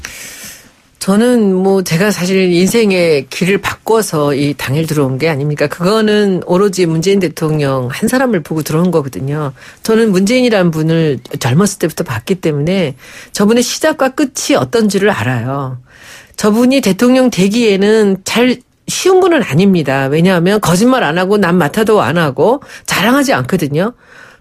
Speaker 7: 저는 뭐 제가 사실 인생의 길을 바꿔서 이 당에 들어온 게 아닙니까? 그거는 오로지 문재인 대통령 한 사람을 보고 들어온 거거든요. 저는 문재인이라는 분을 젊었을 때부터 봤기 때문에 저분의 시작과 끝이 어떤지를 알아요. 저분이 대통령 되기에는 쉬운 분은 아닙니다. 왜냐하면 거짓말 안 하고 남 맡아도 안 하고 자랑하지 않거든요.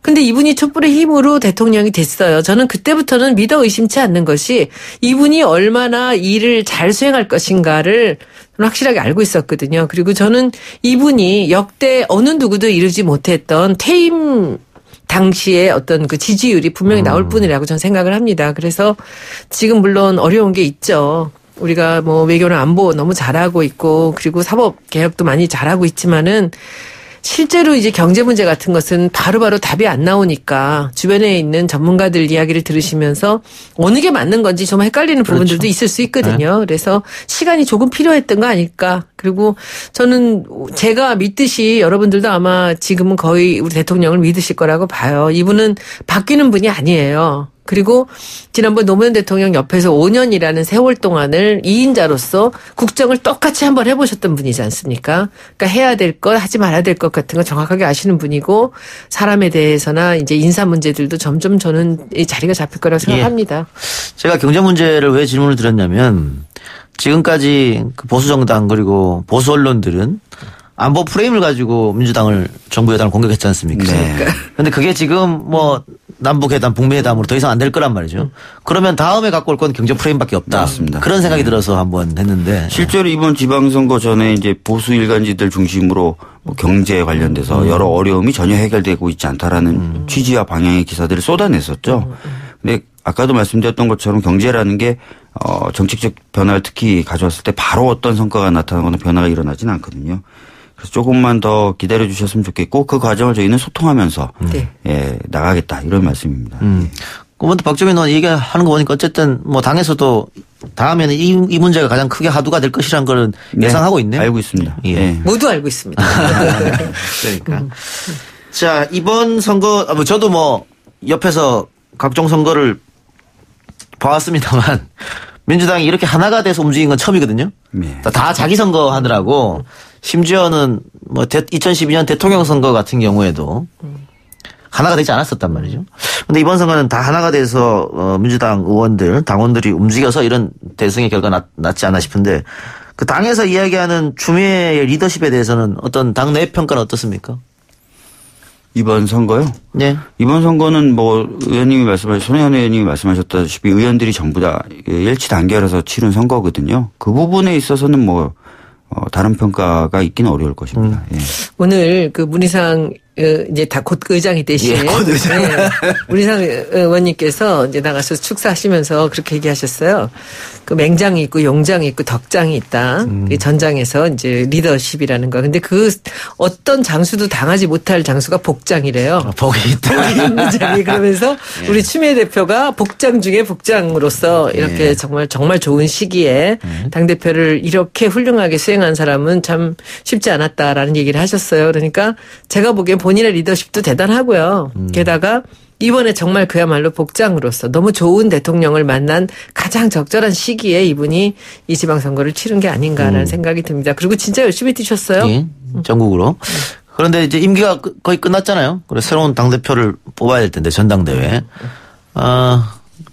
Speaker 7: 근데 이분이 촛불의 힘으로 대통령이 됐어요. 저는 그때부터는 믿어 의심치 않는 것이 이분이 얼마나 일을 잘 수행할 것인가를 확실하게 알고 있었거든요. 그리고 저는 이분이 역대 어느 누구도 이루지 못했던 퇴임 당시에 어떤 그 지지율이 분명히 나올 뿐이라고 저는 생각을 합니다. 그래서 지금 물론 어려운 게 있죠. 우리가 뭐 외교나 안보 너무 잘하고 있고 그리고 사법 개혁도 많이 잘하고 있지만은 실제로 이제 경제 문제 같은 것은 바로바로 답이 안 나오니까 주변에 있는 전문가들 이야기를 들으시면서 어느 게 맞는 건지 좀 헷갈리는 부분들도 그렇죠. 있을 수 있거든요. 네. 그래서 시간이 조금 필요했던 거 아닐까. 그리고 저는 제가 믿듯이 여러분들도 아마 지금은 거의 우리 대통령을 믿으실 거라고 봐요. 이분은 바뀌는 분이 아니에요. 그리고 지난번 노무현 대통령 옆에서 5년이라는 세월 동안을 2인자로서 국정을 똑같이 한번 해보셨던 분이지 않습니까? 그러니까 해야 될 것, 하지 말아야 될 것 같은 거 정확하게 아시는 분이고 사람에 대해서나 이제 인사 문제들도 점점 저는 이 자리가 잡힐 거라고 생각합니다.
Speaker 2: 제가 경제 문제를 왜 질문을 드렸냐면 지금까지 그 보수 정당 그리고 보수 언론들은 안보 프레임을 가지고 민주당을 정부 여당을 공격했지 않습니까?
Speaker 6: 네.
Speaker 2: 근데 그게 지금 뭐 남북 회담, 북미 회담으로 더 이상 안 될 거란 말이죠. 그러면 다음에 갖고 올 건 경제 프레임밖에 없다.
Speaker 6: 맞습니다.
Speaker 2: 그런 생각이 들어서 한번 했는데
Speaker 6: 실제로 이번 지방선거 전에 이제 보수 일간지들 중심으로 뭐 경제 관련돼서 여러 어려움이 전혀 해결되고 있지 않다라는 취지와 방향의 기사들을 쏟아냈었죠. 근데 아까도 말씀드렸던 것처럼 경제라는 게 정책적 변화를 특히 가져왔을 때 바로 어떤 성과가 나타나거나 변화가 일어나지는 않거든요. 그래서 조금만 더 기다려 주셨으면 좋겠고 그 과정을 저희는 소통하면서 예, 나가겠다 이런 말씀입니다.
Speaker 2: 그런데 박주민 의원 얘기하는 거 보니까 어쨌든 뭐 당에서도 다음에는 이 문제가 가장 크게 화두가 될 것이라는 걸 예상하고 있네요.
Speaker 6: 알고 있습니다.
Speaker 2: 예.
Speaker 6: 예.
Speaker 7: 모두 알고 있습니다.
Speaker 2: 그러니까. 자, 이번 선거, 저도 뭐 옆에서 각종 선거를 봐왔습니다만 민주당이 이렇게 하나가 돼서 움직인 건 처음이거든요.
Speaker 6: 네.
Speaker 2: 다 자기 선거 하느라고 심지어는 뭐 2012년 대통령 선거 같은 경우에도 하나가 되지 않았었단 말이죠. 그런데 이번 선거는 다 하나가 돼서 민주당 의원들, 당원들이 움직여서 이런 대승의 결과 났지 않나 싶은데 그 당에서 이야기하는 추미애의 리더십에 대해서는 어떤 당내 평가는 어떻습니까?
Speaker 6: 이번 선거요?
Speaker 2: 네.
Speaker 6: 이번 선거는 뭐 손혜원 의원님이 말씀하셨다시피 의원들이 전부 다 일치 단결해서 치른 선거거든요. 그 부분에 있어서는 뭐 다른 평가가 있기는 어려울 것입니다. 예.
Speaker 7: 오늘 그 문희상 이제 다 곧 의장이 되신
Speaker 2: 곧 의장.
Speaker 7: 네. 문희상 의원님께서 이제 나가서 축사하시면서 그렇게 얘기하셨어요. 그 맹장이 있고 용장이 있고 덕장이 있다. 그 전장에서 이제 리더십이라는 거. 근데 그 어떤 장수도 당하지 못할 장수가 복장이래요.
Speaker 2: 복이 있다.
Speaker 7: 복이 있는 장이 그러면서 우리 추미애 대표가 복장 중에 복장으로서 이렇게 정말 좋은 시기에 당 대표를 이렇게 훌륭하게 수행한 사람은 참 쉽지 않았다라는 얘기를 하셨어요. 그러니까 제가 보기엔 본인의 리더십도 대단하고요. 게다가 이번에 정말 그야말로 복장으로서 너무 좋은 대통령을 만난 가장 적절한 시기에 이분이 이 지방선거를 치른 게 아닌가라는 생각이 듭니다. 그리고 진짜 열심히 뛰셨어요.
Speaker 2: 예, 전국으로. 그런데 이제 임기가 거의 끝났잖아요. 그래서 새로운 당대표를 뽑아야 될 텐데 전당대회.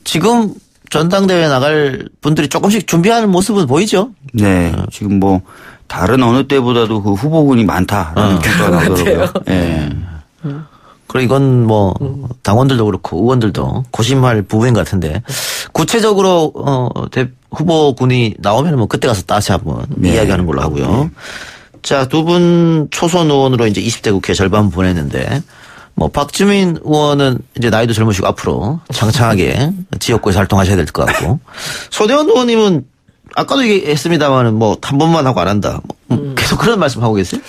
Speaker 2: 지금 전당대회 나갈 분들이 조금씩 준비하는 모습은 보이죠?
Speaker 6: 네. 지금 뭐 다른 어느 때보다도 그 후보군이 많다라는 평가가 나오더라고요. 예.
Speaker 2: 그리고 이건 뭐 당원들도 그렇고 의원들도 고심할 부분인 것 같은데 구체적으로 후보군이 나오면 뭐 그때 가서 다시 한번 이야기하는 걸로 하고요. 자, 두 분 초선 의원으로 이제 20대 국회 절반 보냈는데 뭐 박주민 의원은 이제 나이도 젊으시고 앞으로 창창하게 지역구에서 활동하셔야 될 것 같고 손혜원 의원님은 아까도 얘기했습니다만은 뭐 한 번만 하고 안 한다. 계속 그런 말씀하고 계세요?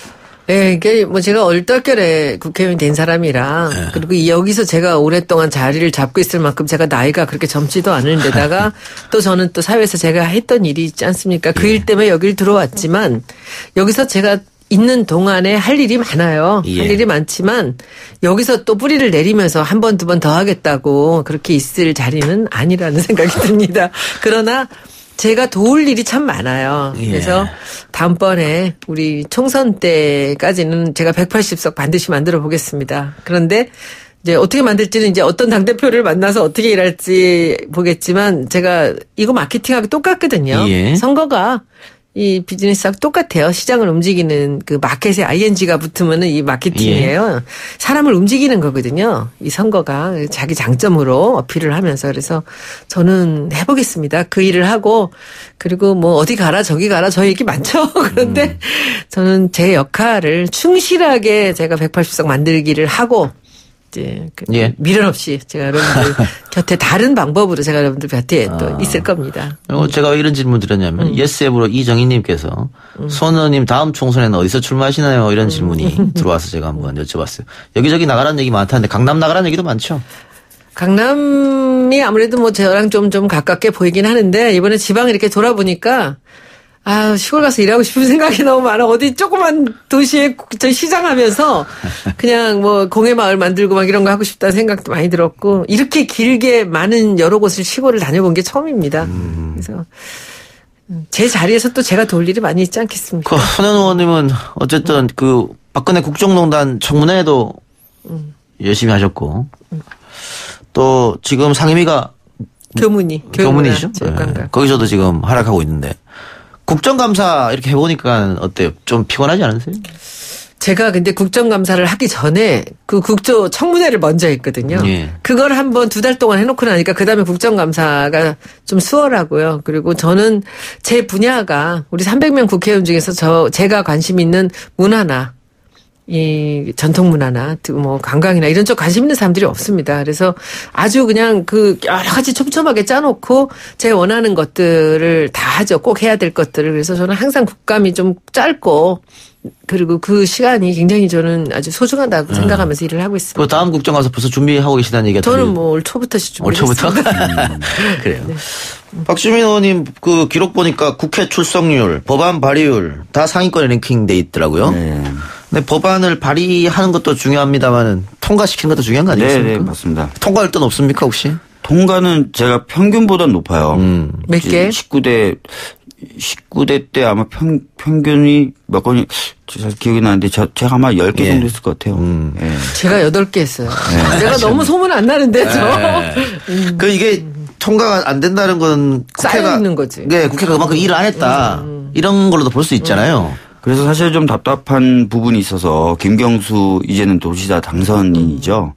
Speaker 7: 네, 이게 뭐 제가 얼떨결에 국회의원이 된 사람이라 그리고 여기서 제가 오랫동안 자리를 잡고 있을 만큼 제가 나이가 그렇게 젊지도 않은데다가 또 저는 또 사회에서 제가 했던 일이 있지 않습니까? 그 일 때문에 여길 들어왔지만 여기서 제가 있는 동안에 할 일이 많아요.
Speaker 2: 예.
Speaker 7: 할 일이 많지만 여기서 또 뿌리를 내리면서 한 번, 두 번 더 하겠다고 그렇게 있을 자리는 아니라는 생각이 듭니다. 그러나 제가 도울 일이 참 많아요. 그래서 다음번에 우리 총선 때까지는 제가 180석 반드시 만들어 보겠습니다. 그런데 이제 어떻게 만들지는 이제 어떤 당대표를 만나서 어떻게 일할지 보겠지만 제가 이거 마케팅하고 똑같거든요.
Speaker 2: 예.
Speaker 7: 선거가 이 비즈니스하고 똑같아요. 시장을 움직이는 그 마켓에 ING가 붙으면은 이 마케팅이에요. 사람을 움직이는 거거든요. 이 선거가 자기 장점으로 어필을 하면서 그래서 저는 해보겠습니다. 그 일을 하고 그리고 뭐 어디 가라 저기 가라 저 얘기 많죠. 그런데 저는 제 역할을 충실하게 제가 180석 만들기를 하고 이제 미련 없이 제가 여러분들 곁에 다른 방법으로 제가 여러분들 곁에 또 있을 겁니다.
Speaker 2: 제가 왜 이런 질문 드렸냐면 예스앱으로 이정희님께서 손 의원님 다음 총선에는 어디서 출마하시나요? 이런 질문이 들어와서 제가 한번 여쭤봤어요. 여기저기 나가라는 얘기 많다는데 강남 나가라는 얘기도 많죠.
Speaker 7: 강남이 아무래도 뭐 저랑 좀 가깝게 보이긴 하는데 이번에 지방을 이렇게 돌아보니까 아, 시골 가서 일하고 싶은 생각이 너무 많아. 어디 조그만 도시에 저 시장하면서 그냥 뭐 공예마을 만들고 막 이런 거 하고 싶다는 생각도 많이 들었고 이렇게 길게 많은 여러 곳을 시골을 다녀본 게 처음입니다. 그래서 제 자리에서 또 제가 도울 일이 많이 있지 않겠습니까?
Speaker 2: 손혜원 의원님은 어쨌든 그 박근혜 국정농단 청문회에도 열심히 하셨고 또 지금 상임위가 교문이죠. 네. 거기서도 지금 활약하고 있는데 국정감사 이렇게 해보니까 어때요? 좀 피곤하지 않으세요?
Speaker 7: 제가 근데 국정감사를 하기 전에 그 국조 청문회를 먼저 했거든요.
Speaker 2: 예.
Speaker 7: 그걸 한번 2달 동안 해놓고 나니까 그다음에 국정감사가 좀 수월하고요. 그리고 저는 제 분야가 우리 300명 국회의원 중에서 제가 관심 있는 문화나 이 전통 문화나 뭐 관광이나 이런 쪽 관심 있는 사람들이 없습니다. 그래서 아주 그냥 그 여러 가지 촘촘하게 짜놓고 제 원하는 것들을 다 하죠. 꼭 해야 될 것들을. 그래서 저는 항상 국감이 좀 짧고 그리고 그 시간이 굉장히 저는 아주 소중하다고 생각하면서 일을 하고 있습니다.
Speaker 2: 그 다음 국정 가서 벌써 준비하고 계시다는 얘기가
Speaker 7: 저는 뭐 올 초부터
Speaker 2: 올 초부터? 그래요. 네. 박주민 의원님 그 기록 보니까 국회 출석률, 법안 발의율 다 상위권에 랭킹돼 있더라고요.
Speaker 6: 네.
Speaker 2: 근데 법안을 발의하는 것도 중요합니다만 통과시키는 것도 중요한 거 아니겠습니까?
Speaker 6: 네, 맞습니다.
Speaker 2: 통과할 땐 없습니까 혹시?
Speaker 6: 통과는 제가 평균보다 높아요.
Speaker 7: 몇 개?
Speaker 6: 19대 때 아마 평균이 몇 건이 잘 기억이 나는데 제가 아마 10개 정도 했을 것 같아요. 예.
Speaker 7: 제가 8개 했어요. 내가 너무 소문 안 나는데
Speaker 2: 그 이게 통과가 안 된다는 건
Speaker 7: 쌓여 있는 거지.
Speaker 2: 네, 국회가 그만큼 일을 안 했다. 이런 걸로도 볼 수 있잖아요.
Speaker 6: 그래서 사실 좀 답답한 부분이 있어서 김경수 이제는 도지사 당선인이죠.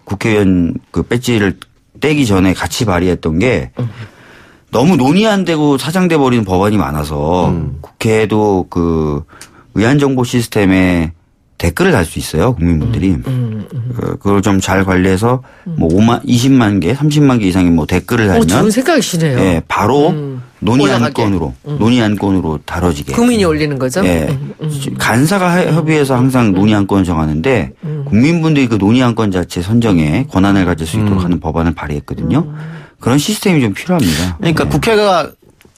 Speaker 6: 국회의원 그 배지를 떼기 전에 같이 발의했던 게 너무 논의 안 되고 사장돼 버리는 법안이 많아서 국회에도 그 의안정보 시스템에 댓글을 달 수 있어요. 국민분들이. 그걸 좀 잘 관리해서 뭐 20만 개, 30만 개 이상의 뭐 댓글을 달면.
Speaker 7: 좋은 생각이시네요.
Speaker 6: 예, 바로 논의 안건으로 다뤄지게.
Speaker 7: 국민이 올리는 거죠?
Speaker 6: 예. 간사가 협의해서 항상 논의 안건을 정하는데 국민분들이 그 논의 안건 자체 선정에 권한을 가질 수 있도록 하는 법안을 발의했거든요. 그런 시스템이 좀 필요합니다.
Speaker 2: 그러니까
Speaker 6: 네.
Speaker 2: 국회가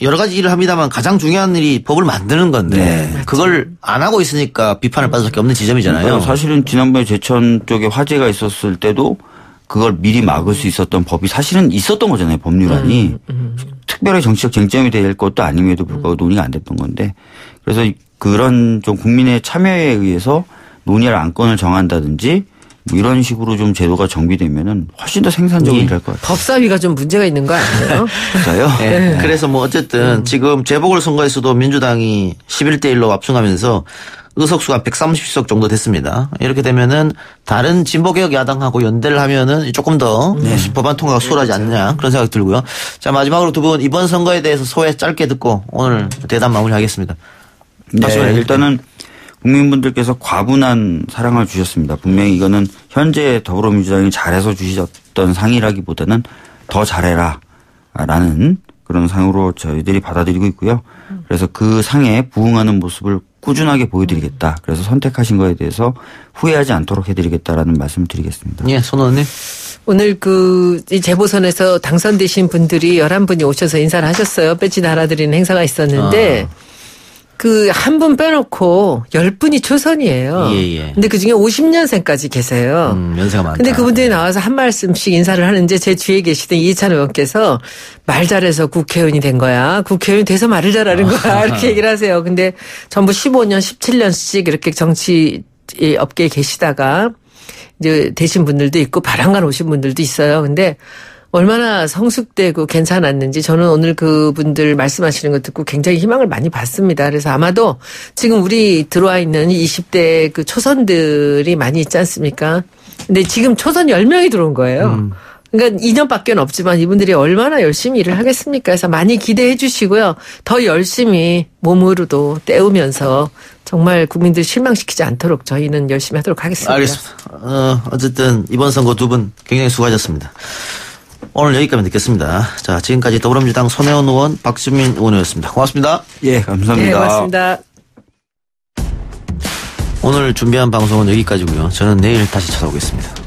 Speaker 2: 여러 가지 일을 합니다만 가장 중요한 일이 법을 만드는 건데
Speaker 6: 네.
Speaker 2: 그걸 안 하고 있으니까 비판을 받을 수밖에 없는 지점이잖아요.
Speaker 6: 사실은 지난번에 제천 쪽에 화재가 있었을 때도 그걸 미리 막을 수 있었던 법이 사실은 있었던 거잖아요. 법률안이. 특별히 정치적 쟁점이 될 것도 아님에도 불구하고 논의가 안 됐던 건데 그래서 그런 좀 국민의 참여에 의해서 논의할 안건을 정한다든지 뭐 이런 식으로 좀 제도가 정비되면은 훨씬 더 생산적으로 일할 것 같아요.
Speaker 7: 법사위가 좀 문제가 있는 거 아니에요?
Speaker 6: 진짜요?
Speaker 2: 네. 그래서 뭐 어쨌든 지금 재보궐선거에서도 민주당이 11대 1로 압승하면서 의석수가 130석 정도 됐습니다. 이렇게 되면은 다른 진보개혁 야당하고 연대를 하면은 조금 더 법안 통과가 수월하지 않느냐 그런 생각이 들고요. 자, 마지막으로 두 분 이번 선거에 대해서 소회 짧게 듣고 오늘 대담 마무리하겠습니다.
Speaker 6: 네, 일단은 국민분들께서 과분한 사랑을 주셨습니다. 분명히 이거는 현재 더불어민주당이 잘해서 주셨던 상이라기보다는 더 잘해라 라는 그런 상으로 저희들이 받아들이고 있고요. 그래서 그 상에 부응하는 모습을 꾸준하게 보여드리겠다. 그래서 선택하신 거에 대해서 후회하지 않도록 해드리겠다라는 말씀을 드리겠습니다.
Speaker 2: 예, 손 의원님.
Speaker 7: 오늘 이 재보선에서 당선되신 분들이 11분이 오셔서 인사를 하셨어요. 배지 달아드리는 행사가 있었는데 그 한 분 빼놓고 10분이 초선이에요.
Speaker 2: 예.
Speaker 7: 근데 그 중에 50년생까지 계세요.
Speaker 2: 연세가 많다.
Speaker 7: 근데 그분들이 나와서 한 말씀씩 인사를 하는데 제 뒤에 계시던 이해찬 의원께서 말 잘해서 국회의원이 된 거야. 국회의원이 돼서 말을 잘하는 거야. 이렇게 얘기를 하세요. 근데 전부 15년, 17년씩 이렇게 정치 업계에 계시다가 이제 되신 분들도 있고 바람간 오신 분들도 있어요. 근데 얼마나 성숙되고 괜찮았는지 저는 오늘 그분들 말씀하시는 거 듣고 굉장히 희망을 많이 받습니다. 그래서 아마도 지금 우리 들어와 있는 20대 그 초선들이 많이 있지 않습니까? 근데 지금 초선 10명이 들어온 거예요. 그러니까 2년밖에 없지만 이분들이 얼마나 열심히 일을 하겠습니까? 그래서 많이 기대해 주시고요. 더 열심히 몸으로도 때우면서 정말 국민들 실망시키지 않도록 저희는 열심히 하도록 하겠습니다.
Speaker 2: 알겠습니다. 어쨌든 이번 선거 두 분 굉장히 수고하셨습니다. 오늘 여기까지 듣겠습니다. 자, 지금까지 더불어민주당 손혜원 의원, 박주민 의원이었습니다. 고맙습니다.
Speaker 6: 예, 감사합니다.
Speaker 7: 네, 고맙습니다.
Speaker 2: 오늘 준비한 방송은 여기까지고요. 저는 내일 다시 찾아오겠습니다.